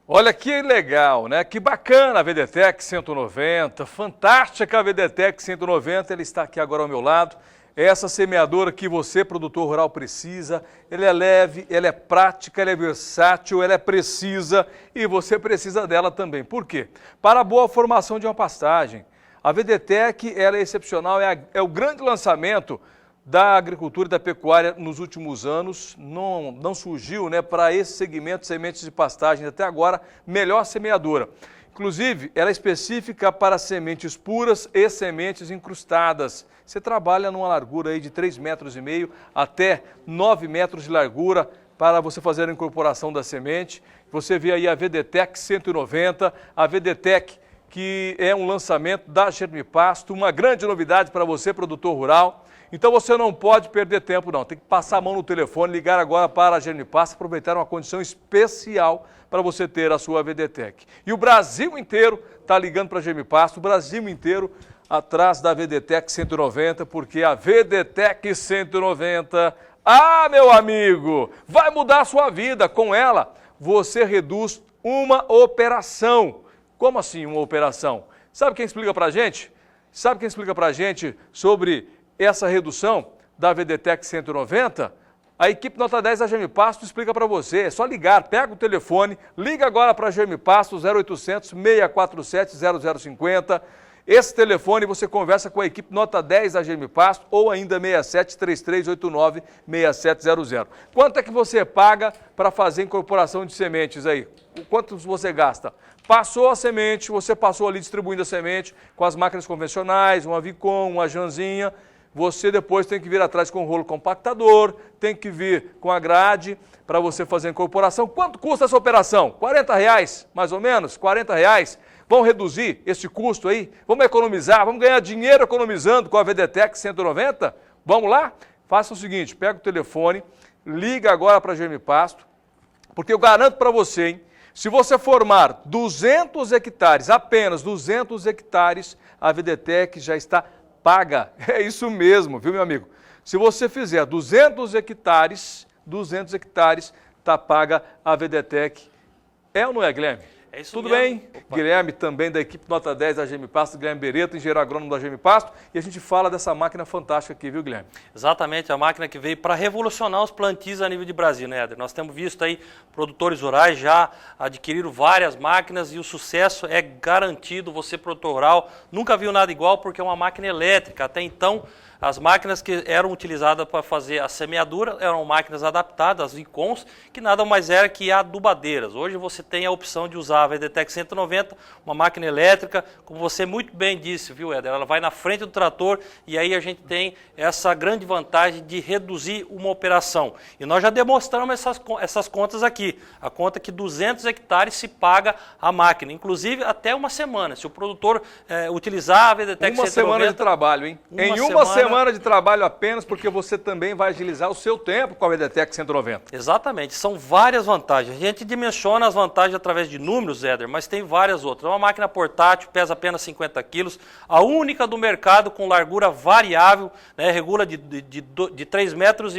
Olha que legal, né? Que bacana a VDTEC 190, fantástica a VDTEC 190, ela está aqui agora ao meu lado. Essa semeadora que você, produtor rural, precisa, ela é leve, ela é prática, ela é versátil, ela é precisa e você precisa dela também. Por quê? Para a boa formação de uma pastagem. A VDTEC ela é excepcional, é o grande lançamento da agricultura e da pecuária nos últimos anos, não surgiu, né, para esse segmento de sementes de pastagem até agora, melhor semeadora. Inclusive, ela é específica para sementes puras e sementes incrustadas. Você trabalha numa largura aí de 3,5 metros até 9 metros de largura para você fazer a incorporação da semente. Você vê aí a VDTEC 190, a VDTEC que é um lançamento da Germipasto, uma grande novidade para você, produtor rural. Então você não pode perder tempo não, tem que passar a mão no telefone, ligar agora para a Germipasto, aproveitar uma condição especial para você ter a sua VDTEC. E o Brasil inteiro está ligando para a Germipasto, o Brasil inteiro atrás da VDTEC 190, porque a VDTEC 190, meu amigo, vai mudar a sua vida. Com ela, você reduz uma operação. Como assim uma operação? Sabe quem explica pra gente? Sabe quem explica pra gente sobre essa redução da VDTEC 190? A equipe Nota 10 da Germipasto explica para você. É só ligar, pega o telefone, liga agora para a Germipasto 0800 647 0050. Esse telefone você conversa com a equipe Nota 10 da Germipasto ou ainda 67 3389 6700. Quanto é que você paga para fazer incorporação de sementes aí? Quanto você gasta? Passou a semente, você passou ali distribuindo a semente com as máquinas convencionais, uma Vicom, uma Janzinha. Você depois tem que vir atrás com o rolo compactador, tem que vir com a grade para você fazer a incorporação. Quanto custa essa operação? R$40, mais ou menos? R$40? Vamos reduzir esse custo aí? Vamos economizar? Vamos ganhar dinheiro economizando com a VDTEC 190? Vamos lá? Faça o seguinte, pega o telefone, liga agora para a Germipasto, porque eu garanto para você, hein? Se você formar 200 hectares, apenas 200 hectares, a VDTEC já está paga. É isso mesmo, viu, meu amigo? Se você fizer 200 hectares, tá paga a VDTEC. É ou não é, Guilherme? É isso Tudo mesmo. bem? Opa. Guilherme, também da equipe Nota 10 da Germipasto, Guilherme Beretta, engenheiro agrônomo da Germipasto, e a gente fala dessa máquina fantástica aqui, viu, Guilherme? Exatamente, a máquina que veio para revolucionar os plantios a nível de Brasil, né, Éder? Nós temos visto aí produtores rurais já adquiriram várias máquinas e o sucesso é garantido. Você, produtor rural, nunca viu nada igual porque é uma máquina elétrica. Até então, as máquinas que eram utilizadas para fazer a semeadura eram máquinas adaptadas, as Vicoms, que nada mais era que adubadeiras. Hoje você tem a opção de usar a VDTEC 190, uma máquina elétrica, como você muito bem disse, viu, Éder? Ela vai na frente do trator e aí a gente tem essa grande vantagem de reduzir uma operação. E nós já demonstramos essas contas aqui. A conta que 200 hectares se paga a máquina, inclusive até uma semana. Se o produtor utilizar a VDTEC 190... Uma semana de trabalho, hein? Em uma semana de trabalho apenas, porque você também vai agilizar o seu tempo com a VDTEC 190. Exatamente, são várias vantagens. A gente dimensiona as vantagens através de números, Éder, mas tem várias outras. É uma máquina portátil, pesa apenas 50 quilos, a única do mercado com largura variável, né, regula de 3,5 metros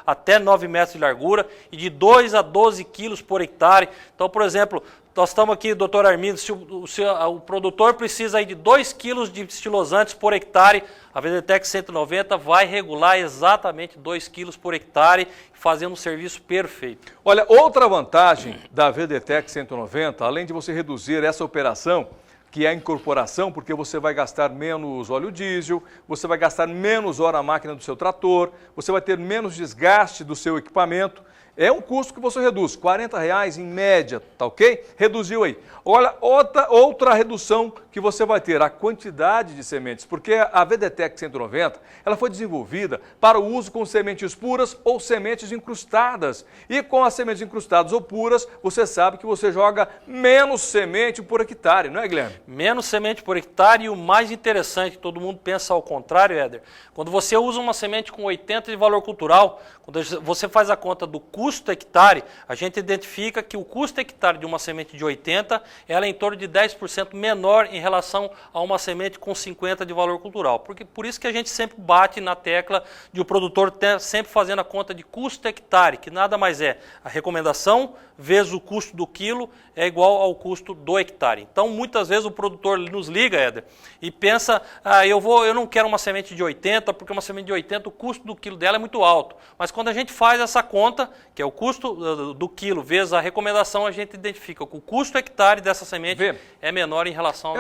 até 9 metros de largura e de 2 a 12 quilos por hectare. Então, por exemplo, nós estamos aqui, doutor Armindo, se o produtor precisa aí de 2 quilos de estilosantes por hectare, a VDTEC 190 vai regular exatamente 2 quilos por hectare, fazendo um serviço perfeito. Olha, outra vantagem da VDTEC 190, além de você reduzir essa operação, que é a incorporação, porque você vai gastar menos óleo diesel, você vai gastar menos hora a máquina do seu trator, você vai ter menos desgaste do seu equipamento. É um custo que você reduz, R$40 em média, tá ok? Reduziu aí. Olha, outra redução que você vai ter, a quantidade de sementes, porque a VDTEC 190, ela foi desenvolvida para o uso com sementes puras ou sementes incrustadas. E com as sementes incrustadas ou puras, você sabe que você joga menos semente por hectare, não é, Guilherme? Menos semente por hectare e o mais interessante, todo mundo pensa ao contrário, Éder, quando você usa uma semente com 80 de valor cultural, quando você faz a conta do custo hectare, a gente identifica que o custo hectare de uma semente de 80, ela é em torno de 10% menor em relação a uma semente com 50 de valor cultural. Por isso que a gente sempre bate na tecla de o produtor sempre fazendo a conta de custo hectare, que nada mais é a recomendação vezes o custo do quilo é igual ao custo do hectare. Então, muitas vezes o produtor nos liga, Éder, e pensa, eu não quero uma semente de 80, porque uma semente de 80, o custo do quilo dela é muito alto. Mas quando a gente faz essa conta, que é o custo do quilo vezes a recomendação, a gente identifica que o custo hectare dessa semente é menor em relação ao...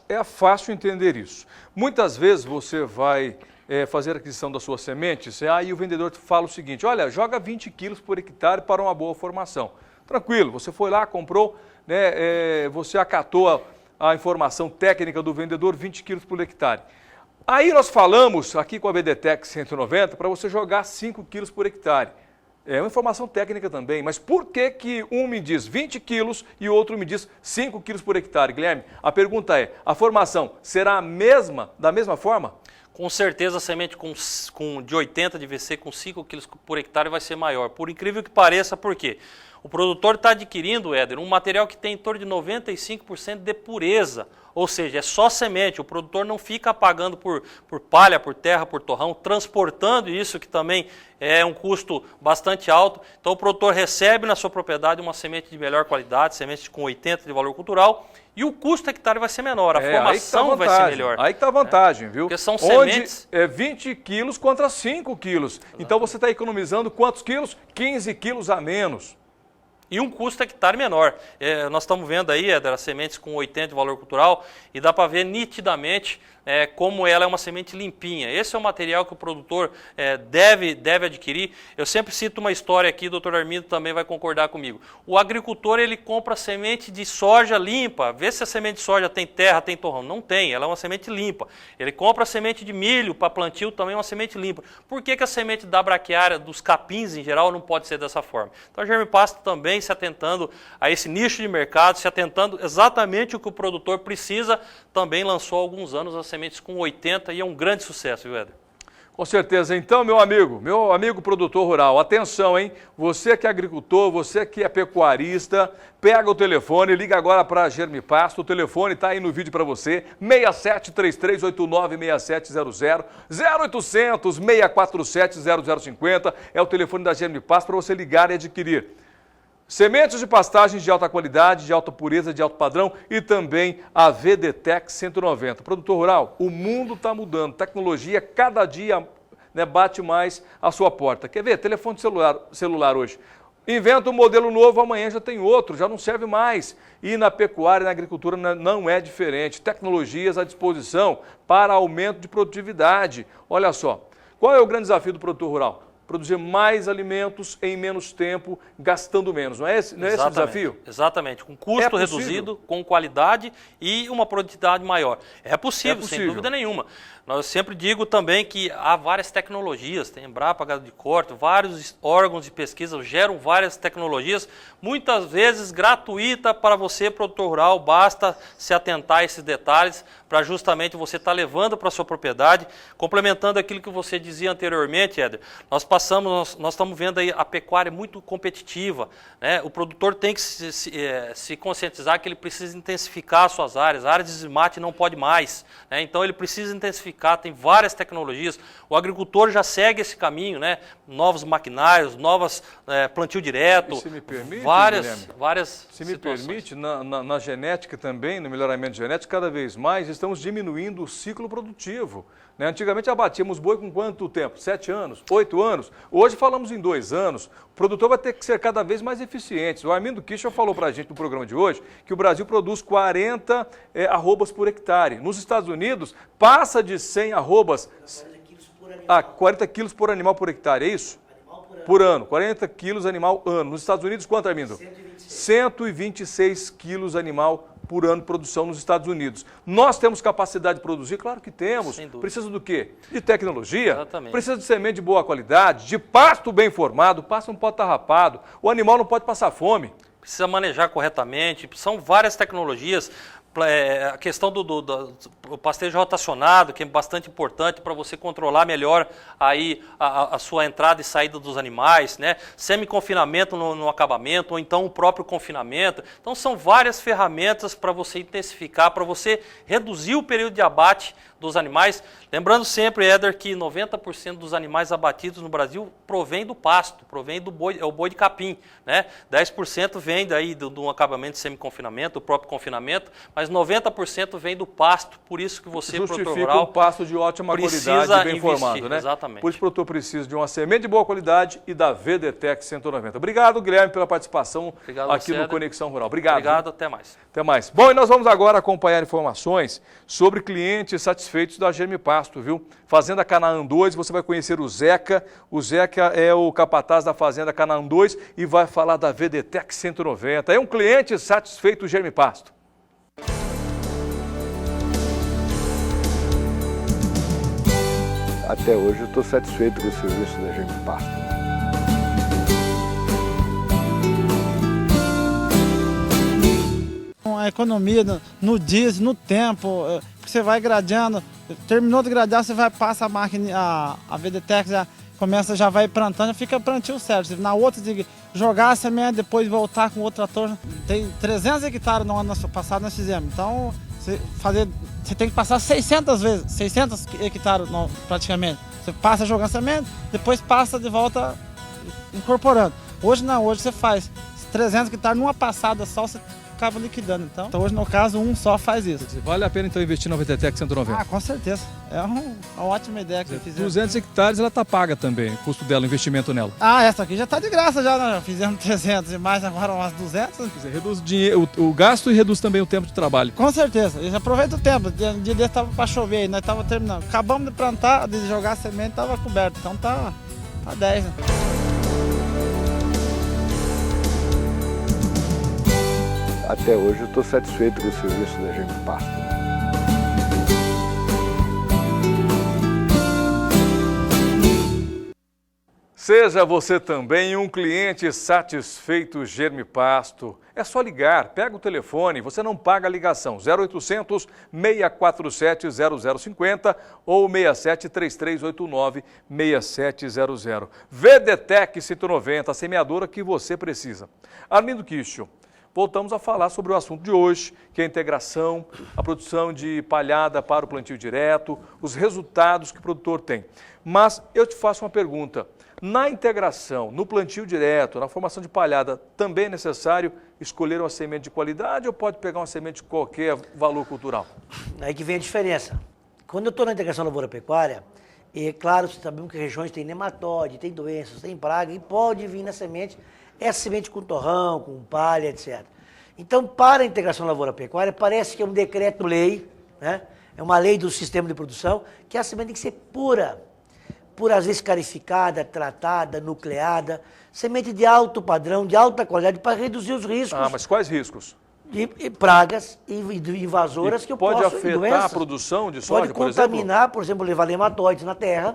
É fácil entender isso. Muitas vezes você vai fazer a aquisição das suas sementes, aí o vendedor te fala o seguinte, olha, joga 20 quilos por hectare para uma boa formação. Tranquilo, você foi lá, comprou, né, você acatou a informação técnica do vendedor, 20 quilos por hectare. Aí nós falamos aqui com a VDTEC 190 para você jogar 5 quilos por hectare. É uma informação técnica também, mas por que um me diz 20 quilos e o outro me diz 5 quilos por hectare? Guilherme, a pergunta é, a formação será da mesma forma? Com certeza a semente de 80 de VC com 5 quilos por hectare vai ser maior. Por incrível que pareça, por quê? O produtor está adquirindo, Éder, um material que tem em torno de 95% de pureza, ou seja, é só semente. O produtor não fica pagando por palha, por terra, por torrão, transportando isso, que também é um custo bastante alto. Então o produtor recebe na sua propriedade uma semente de melhor qualidade, semente com 80 de valor cultural, e o custo hectare vai ser menor, a formação vai ser melhor. Aí que está a vantagem, viu? Porque são Onde sementes... é 20 quilos contra 5 quilos. Então você está economizando quantos quilos? 15 quilos a menos. E um custo hectare menor. Nós estamos vendo aí, Éder, as sementes com 80 de valor cultural, e dá para ver nitidamente como ela é uma semente limpinha. Esse é o material que o produtor deve adquirir. Eu sempre cito uma história aqui, o doutor Armindo também vai concordar comigo. O agricultor, ele compra semente de soja limpa, vê se a semente de soja tem terra, tem torrão. Não tem, ela é uma semente limpa. Ele compra semente de milho para plantio, também é uma semente limpa. Por que a semente da braquiária, dos capins em geral, não pode ser dessa forma? Então a Germipasto também se atentando a esse nicho de mercado, se atentando exatamente o que o produtor precisa, também lançou há alguns anos as sementes com 80 e é um grande sucesso, viu, Éder? Com certeza. Então, meu amigo produtor rural, atenção, hein? Você que é agricultor, você que é pecuarista, pega o telefone, liga agora para a Germipasto. O telefone está aí no vídeo para você, 6733896700, 0800 647 0050, é o telefone da Germipasto para você ligar e adquirir sementes de pastagens de alta qualidade, de alta pureza, de alto padrão e também a VDTEC 190. Produtor rural, o mundo está mudando, tecnologia cada dia bate mais a sua porta. Quer ver? Telefone celular hoje. Inventa um modelo novo, amanhã já tem outro, já não serve mais. E na pecuária e na agricultura não é diferente. Tecnologias à disposição para aumento de produtividade. Olha só, qual é o grande desafio do produtor rural? Produzir mais alimentos em menos tempo, gastando menos. Não é esse o desafio? Exatamente. Com custo reduzido, com qualidade e uma produtividade maior. É possível, sem dúvida nenhuma. Eu sempre digo também que há várias tecnologias, tem Embrapa, Gado de Corte, vários órgãos de pesquisa geram várias tecnologias, muitas vezes gratuita para você, produtor rural, basta se atentar a esses detalhes para justamente você estar levando para a sua propriedade. Complementando aquilo que você dizia anteriormente, Éder, nós estamos vendo aí a pecuária muito competitiva, né? O produtor tem que se conscientizar que ele precisa intensificar as suas áreas, a área de desmate não pode mais, né? Então ele precisa intensificar, tem várias tecnologias, o agricultor já segue esse caminho, né? Novos maquinários, novas plantio direto, se me permite, várias se me permite, na genética também, no melhoramento genético, cada vez mais estamos diminuindo o ciclo produtivo. Né? Antigamente abatíamos boi com quanto tempo? 7 anos, 8 anos. Hoje falamos em 2 anos. O produtor vai ter que ser cada vez mais eficiente. O Armindo Kischer falou para a gente no programa de hoje que o Brasil produz 40 arrobas por hectare. Nos Estados Unidos, passa de 100 arrobas a 40 quilos por animal por hectare, é isso? Por ano. 40 quilos animal ano. Nos Estados Unidos, quanto, Armindo? 126 quilos animal por ano de produção nos Estados Unidos. Nós temos capacidade de produzir? Claro que temos. Precisa do quê? De tecnologia. Exatamente. Precisa de semente de boa qualidade, de pasto bem formado. O pasto não pode estar rapado. O animal não pode passar fome. Precisa manejar corretamente. São várias tecnologias. A questão do pastejo rotacionado, que é bastante importante para você controlar melhor aí a sua entrada e saída dos animais, né? Semi-confinamento no acabamento, ou então o próprio confinamento. Então são várias ferramentas para você intensificar, para você reduzir o período de abate dos animais. Lembrando sempre, Éder, que 90% dos animais abatidos no Brasil provém do pasto, provém do boi, é o boi de capim, né? 10% vem daí do acabamento de semi-confinamento, do próprio confinamento, mas 90% vem do pasto, por isso que você, produtor rural, um pasto de ótima qualidade, bem formado, né? Exatamente. Por isso o produtor precisa de uma semente de boa qualidade e da VDTEC 190. Obrigado, Guilherme, pela participação aqui no Conexão Rural. Obrigado. Obrigado, até mais. Até mais. Bom, e nós vamos agora acompanhar informações sobre clientes satisfeitos da Germipasto, viu? Fazenda Canaã 2, você vai conhecer o Zeca. O Zeca é o capataz da Fazenda Canaã 2 e vai falar da VDTEC 190. É um cliente satisfeito do Germipasto. Até hoje eu estou satisfeito com o serviço da Germipasto. A economia no diesel, no tempo, você vai gradeando, terminou de gradear, você vai, passa a máquina, a VDTEC já começa, já vai plantando, já fica plantio certo. Na outra jogar a semente, depois voltar com outro trator. Tem 300 hectares no ano passado nós fizemos. Então, você tem que passar 600 vezes, 600 hectares praticamente. Você passa jogando semente, depois passa de volta incorporando. Hoje não, hoje você faz 300 hectares numa passada só, você acaba liquidando. Então hoje no caso um só faz isso. Vale a pena então investir na VDTEC 190? Ah, com certeza. É uma ótima ideia que você fizer. 200 hectares ela tá paga também, o custo dela, o investimento nela. Ah, essa aqui já tá de graça já, né? Fizemos 300 e mais agora umas 200. Quer dizer, reduz o gasto e reduz também o tempo de trabalho. Com certeza, eles aproveitam o tempo. Um dia desse tava para chover aí, nós tava terminando. Acabamos de plantar, de jogar a semente, tava coberto. Então tá 10, né? Até hoje eu estou satisfeito com o serviço da Germipasto. Seja você também um cliente satisfeito Germipasto. É só ligar, pega o telefone, você não paga a ligação. 0800 647 0050 ou 67 3389 6700. VDTEC 190, a semeadora que você precisa. Arlindo Kischel, voltamos a falar sobre o assunto de hoje, que é a integração, a produção de palhada para o plantio direto, os resultados que o produtor tem. Mas eu te faço uma pergunta. Na integração, no plantio direto, na formação de palhada, também é necessário escolher uma semente de qualidade ou pode pegar uma semente de qualquer valor cultural? Aí que vem a diferença. Quando eu estou na integração lavoura-pecuária, é claro, sabemos que regiões têm nematóide, tem doenças, tem praga, e pode vir na semente, essa semente com torrão, com palha, etc. Então, para a integração lavoura-pecuária, parece que é um decreto-lei, né? É uma lei do sistema de produção, que a semente tem que ser pura, às vezes escarificada, tratada, nucleada, semente de alto padrão, de alta qualidade, para reduzir os riscos. Ah, mas quais riscos? De pragas e invasoras que eu posso... Pode afetar a produção de soja, por exemplo? Pode contaminar, por exemplo, levar nematóides na terra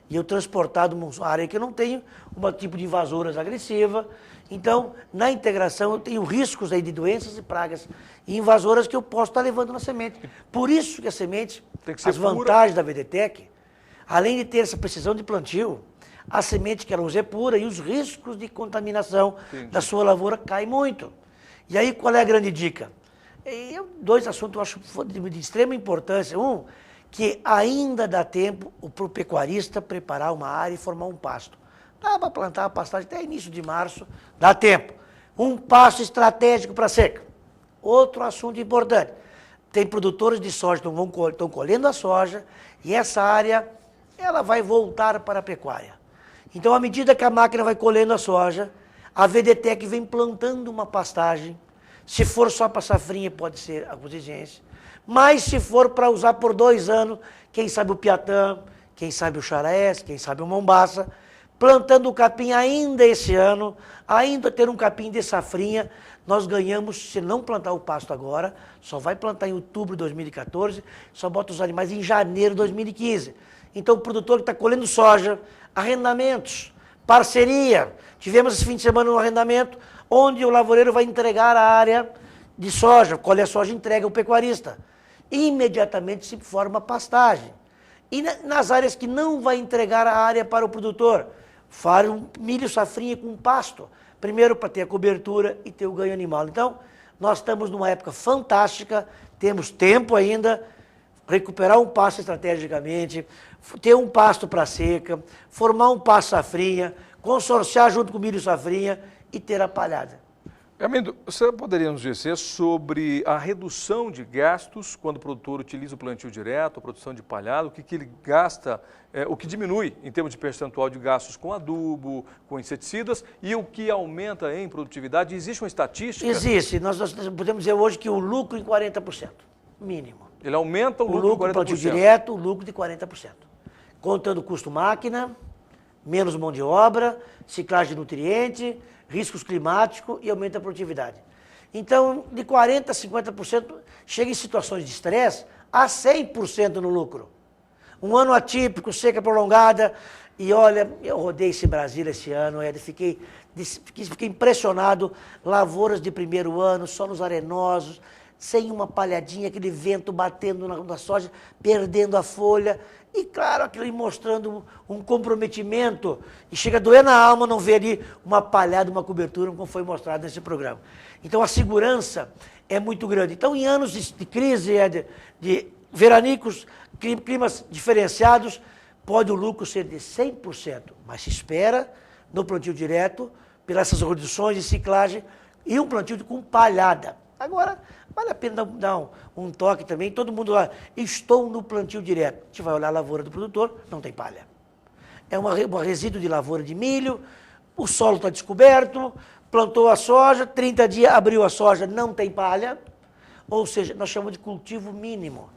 e eu transportar de uma área que eu não tenho um tipo de invasoras agressiva. Então, na integração, eu tenho riscos aí de doenças e pragas e invasoras que eu posso estar levando na semente. Por isso que a semente, tem que ser as vantagens da VDTEC, além de ter essa precisão de plantio, a semente que ela usa é pura e os riscos de contaminação da sua lavoura caem muito. E aí, qual é a grande dica? Dois assuntos eu acho de extrema importância. Um, que ainda dá tempo para o pecuarista preparar uma área e formar um pasto. Dá para plantar a pastagem até início de março, dá tempo. Um pasto estratégico para seca. Outro assunto importante. Tem produtores de soja que estão colhendo a soja e essa área ela vai voltar para a pecuária. Então, à medida que a máquina vai colhendo a soja, a VDTEC vem plantando uma pastagem. Se for só para safrinha, pode ser a exigência. Mas se for para usar por 2 anos, quem sabe o piatã, quem sabe o xarés, quem sabe o mombaça, plantando o capim ainda esse ano, ainda ter um capim de safrinha, nós ganhamos, se não plantar o pasto agora, só vai plantar em outubro de 2014, só bota os animais em janeiro de 2015. Então, o produtor que está colhendo soja, arrendamentos, parceria. Tivemos esse fim de semana um arrendamento, onde o lavoureiro vai entregar a área de soja, colhe a soja e entrega ao pecuarista. Imediatamente se forma pastagem. E nas áreas que não vai entregar a área para o produtor, faz um milho safrinha com pasto. Primeiro para ter a cobertura e ter o ganho animal. Então, nós estamos numa época fantástica, temos tempo ainda, recuperar um pasto estrategicamente, ter um pasto para seca, formar um pasto safrinha, consorciar junto com o milho safrinha e ter a palhada. Arlindo, você poderia nos dizer sobre a redução de gastos quando o produtor utiliza o plantio direto, a produção de palhada, o que ele gasta, o que diminui em termos de percentual de gastos com adubo, com inseticidas e o que aumenta em produtividade? Existe uma estatística? Existe. Nós podemos dizer hoje que o lucro em 40%, mínimo. Ele aumenta o lucro em 40%? O plantio direto, o lucro de 40%. Contando custo máquina, menos mão de obra, ciclagem de nutriente, riscos climáticos e aumenta a produtividade. Então, de 40% a 50%, chega em situações de estresse a 100% no lucro. Um ano atípico, seca prolongada, e olha, eu rodei esse Brasil esse ano, fiquei impressionado, lavouras de primeiro ano, solos arenosos, sem uma palhadinha, aquele vento batendo na soja, perdendo a folha. E claro, aquilo aí mostrando um comprometimento. E chega a doer na alma não ver ali uma palhada, uma cobertura, como foi mostrado nesse programa. Então a segurança é muito grande. Então em anos de crise, de veranicos, climas diferenciados, pode o lucro ser de 100%. Mas se espera no plantio direto, pelas essas reduções de ciclagem, e um plantio com palhada. Agora, vale a pena dar um toque também, todo mundo lá, estou no plantio direto. A gente vai olhar a lavoura do produtor, não tem palha. É um resíduo de lavoura de milho, o solo está descoberto, plantou a soja, 30 dias abriu a soja, não tem palha, ou seja, nós chamamos de cultivo mínimo.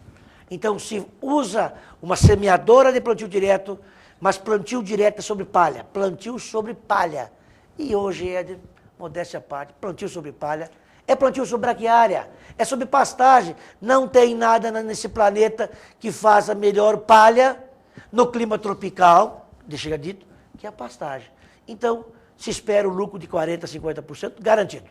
Então, se usa uma semeadora de plantio direto, mas plantio direto é sobre palha, plantio sobre palha. E hoje, Éder, modéstia à parte, plantio sobre palha, é plantio sobre braquiária, é sobre pastagem. Não tem nada nesse planeta que faça melhor palha no clima tropical, deixa dito, que a pastagem. Então, se espera o lucro de 40%, 50% garantido.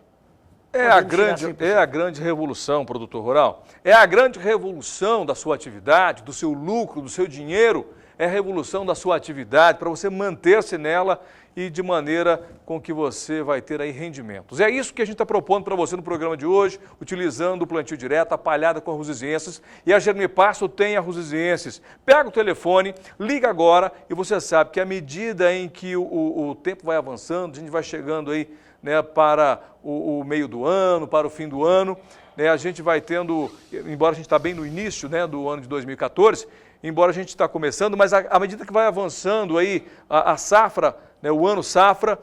É a grande revolução, produtor rural. É a grande revolução da sua atividade, do seu lucro, do seu dinheiro. É a revolução da sua atividade para você manter-se nela e de maneira com que você vai ter aí rendimentos. É isso que a gente está propondo para você no programa de hoje, utilizando o plantio direto, a palhada com a Rusizienses, e a Germipasto tem a Rusizienses. Pega o telefone, liga agora e você sabe que à medida em que o tempo vai avançando, a gente vai chegando aí, né, para o meio do ano, para o fim do ano, né, a gente vai tendo, embora a gente está bem no início, né, do ano de 2014, embora a gente está começando, mas à medida que vai avançando aí a safra, né, o ano safra,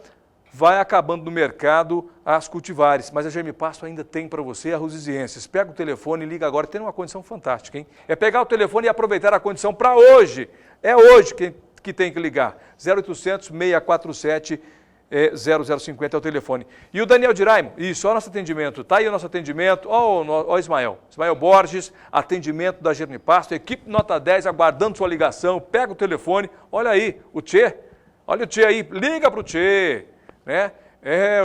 vai acabando no mercado as cultivares. Mas a Germipasto ainda tem para você a Rusizienses. Pega o telefone e liga agora, tem uma condição fantástica, hein? É pegar o telefone e aproveitar a condição para hoje. É hoje que tem que ligar. 0800 647 0050 é o telefone. E o Daniel Diraimo, isso, olha o nosso atendimento, tá aí o nosso atendimento, ó o Ismael Borges, atendimento da Germipasto, equipe nota 10 aguardando sua ligação, pega o telefone, olha aí, o Tchê, olha o Tchê aí, liga para o Tchê, né?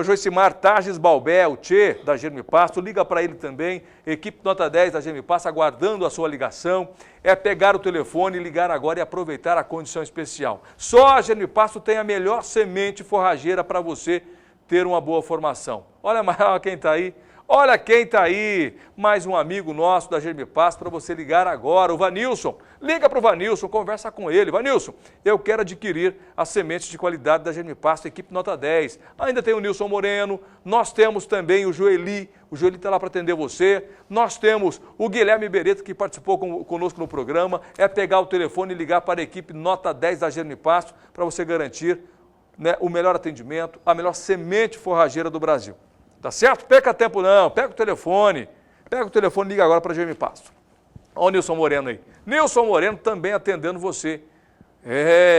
O Joicimar Targes Balbé, o Tchê da Germipasto, liga para ele também, equipe nota 10 da Germipasto aguardando a sua ligação, é pegar o telefone, ligar agora e aproveitar a condição especial. Só a Germipasto tem a melhor semente forrageira para você ter uma boa formação. Olha quem está aí. Olha quem está aí, mais um amigo nosso da Germipasto para você ligar agora, o Vanilson. Liga para o Vanilson, conversa com ele. Vanilson, eu quero adquirir as sementes de qualidade da Germipasto, equipe nota 10. Ainda tem o Nilson Moreno, nós temos também o Joeli está lá para atender você. Nós temos o Guilherme Beretta, que participou conosco no programa. É pegar o telefone e ligar para a equipe nota 10 da Germipasto para você garantir, né, o melhor atendimento, a melhor semente forrageira do Brasil. Tá certo? Perca tempo não, pega o telefone e liga agora para a Germipasto. Olha o Nilson Moreno aí. Nilson Moreno também atendendo você.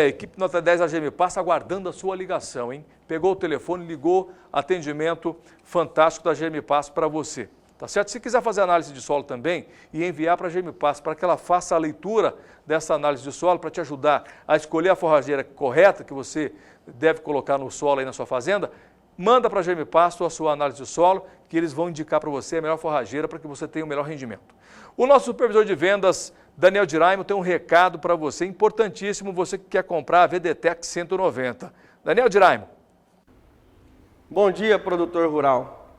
Equipe nota 10 da Germipasto aguardando a sua ligação, hein? Pegou o telefone, ligou, atendimento fantástico da Germipasto para você. Tá certo? Se quiser fazer análise de solo também e enviar para a Germipasto para que ela faça a leitura dessa análise de solo para te ajudar a escolher a forrageira correta que você deve colocar no solo aí na sua fazenda, manda para a Germipasto a sua análise de solo, que eles vão indicar para você a melhor forrageira para que você tenha o melhor rendimento. O nosso supervisor de vendas, Daniel Diraimo, tem um recado para você, importantíssimo, você que quer comprar a VDTEC 190. Daniel Diraimo. Bom dia, produtor rural.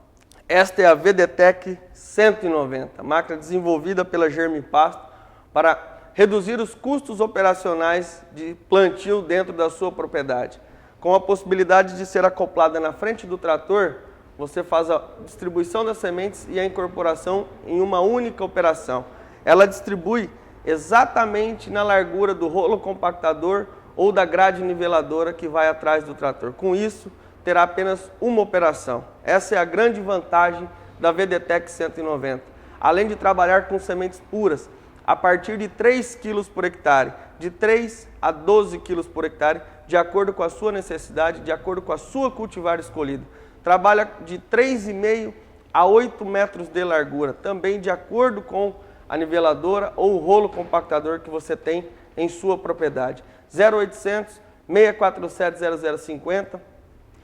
Esta é a VDTEC 190, máquina desenvolvida pela Germipasto para reduzir os custos operacionais de plantio dentro da sua propriedade. Com a possibilidade de ser acoplada na frente do trator, você faz a distribuição das sementes e a incorporação em uma única operação. Ela distribui exatamente na largura do rolo compactador ou da grade niveladora que vai atrás do trator. Com isso, terá apenas uma operação. Essa é a grande vantagem da VDTEC 190. Além de trabalhar com sementes puras, a partir de 3 kg por hectare, de 3 a 12 kg por hectare, de acordo com a sua necessidade, de acordo com a sua cultivar escolhida. Trabalha de 3,5 a 8 metros de largura, também de acordo com a niveladora ou o rolo compactador que você tem em sua propriedade. 0800 647 0050,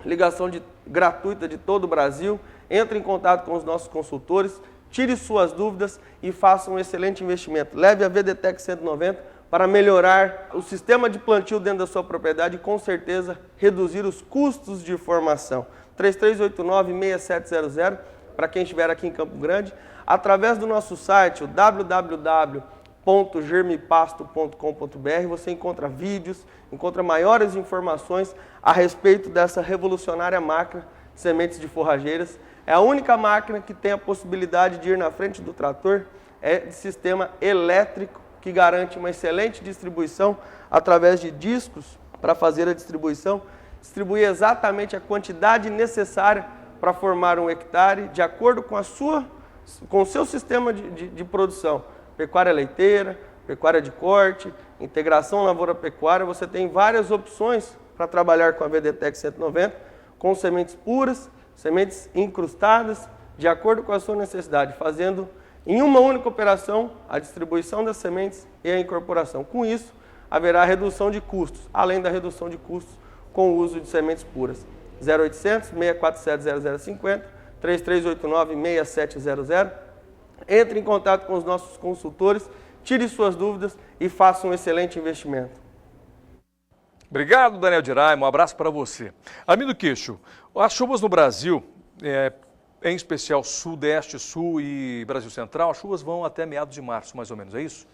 ligação gratuita de todo o Brasil. Entre em contato com os nossos consultores tire suas dúvidas e faça um excelente investimento. Leve a VDTEC 190 para melhorar o sistema de plantio dentro da sua propriedade e, com certeza, reduzir os custos de formação. 3389-6700, para quem estiver aqui em Campo Grande, através do nosso site, o www.germipasto.com.br, você encontra vídeos, encontra maiores informações a respeito dessa revolucionária máquina de sementes de forrageiras. É a única máquina que tem a possibilidade de ir na frente do trator, é de sistema elétrico, que garante uma excelente distribuição através de discos para fazer a distribuição, distribuir exatamente a quantidade necessária para formar um hectare, de acordo com o seu sistema de produção. Pecuária leiteira, pecuária de corte, integração lavoura-pecuária, você tem várias opções para trabalhar com a VDTEC 190, com sementes puras, sementes incrustadas, de acordo com a sua necessidade, fazendo em uma única operação a distribuição das sementes e a incorporação. Com isso, haverá redução de custos, além da redução de custos com o uso de sementes puras. 0800 647 0050, 3389 6700. Entre em contato com os nossos consultores, tire suas dúvidas e faça um excelente investimento. Obrigado, Daniel Diraima, um abraço para você. Armindo Queixo, as chuvas no Brasil, em especial Sudeste, Sul e Brasil Central, as chuvas vão até meados de março, mais ou menos, é isso?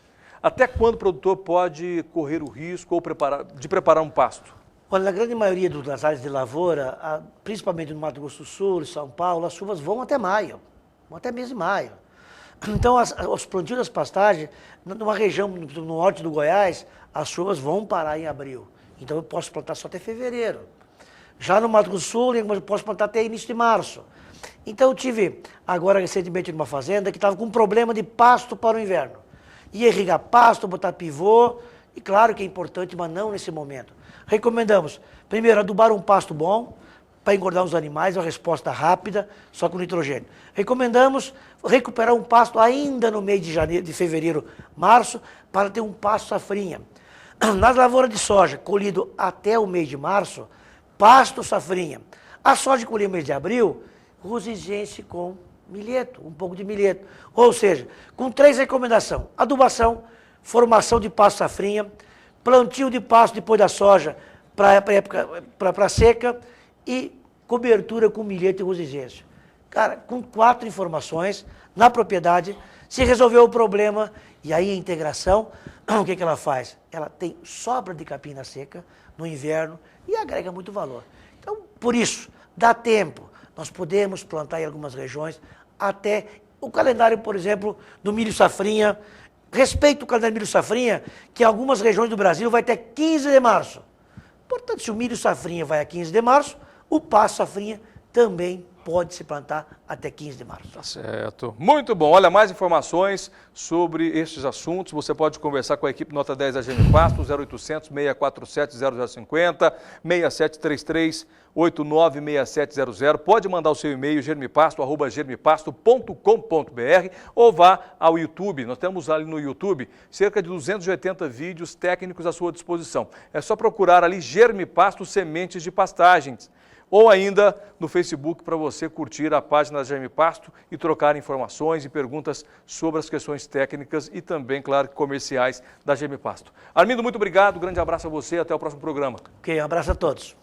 Até quando o produtor pode correr o risco de preparar um pasto? Olha, na grande maioria das áreas de lavoura, principalmente no Mato Grosso do Sul, São Paulo, as chuvas vão até maio, vão até mês de maio. Então, os plantios das pastagens, numa região no norte do Goiás, as chuvas vão parar em abril. Então, eu posso plantar só até fevereiro. Já no Mato Grosso do Sul, eu posso plantar até início de março. Então, eu tive agora recentemente numa fazenda que estava com um problema de pasto para o inverno. Ia irrigar pasto, botar pivô, e claro que é importante, mas não nesse momento. Recomendamos, primeiro, adubar um pasto bom, para engordar os animais, uma resposta rápida, só com nitrogênio. Recomendamos recuperar um pasto ainda no mês de fevereiro, março, para ter um pasto safrinha. Nas lavouras de soja, colhido até o mês de março, pasto safrinha. A soja colhida no mês de abril, rusigense com milheto, um pouco de milheto. Ou seja, com 3 recomendações: adubação, formação de pasto safrinha, plantio de pasto depois da soja para seca e cobertura com milheto e rusigense. Cara, com 4 informações na propriedade, se resolveu o problema e aí a integração, o que ela faz? Ela tem sobra de capim na seca no inverno e agrega muito valor. Então, por isso, dá tempo. Nós podemos plantar em algumas regiões até o calendário, por exemplo, do milho safrinha. Respeito o calendário milho safrinha, que em algumas regiões do Brasil vai até 15 de março. Portanto, se o milho safrinha vai a 15 de março, o pasto safrinha também pode se plantar até 15 de março. Tá certo. Muito bom. Olha, mais informações sobre estes assuntos, você pode conversar com a equipe Nota 10 da Germi Pasto, 0800 647 0050, 6733-896700. Pode mandar o seu e-mail, germipasto@germipasto.com.br, ou vá ao YouTube. Nós temos ali no YouTube cerca de 280 vídeos técnicos à sua disposição. É só procurar ali Germi Pasto Sementes de Pastagens, ou ainda no Facebook para você curtir a página da Germi Pasto e trocar informações e perguntas sobre as questões técnicas e também, claro, comerciais da Germi Pasto. Armindo, muito obrigado, grande abraço a você e até o próximo programa. Ok, um abraço a todos.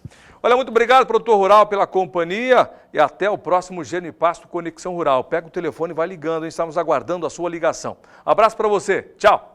Olha, muito obrigado, produtor rural, pela companhia e até o próximo Germi Pasto Conexão Rural. Pega o telefone e vai ligando, hein? Estamos aguardando a sua ligação. Abraço para você, tchau!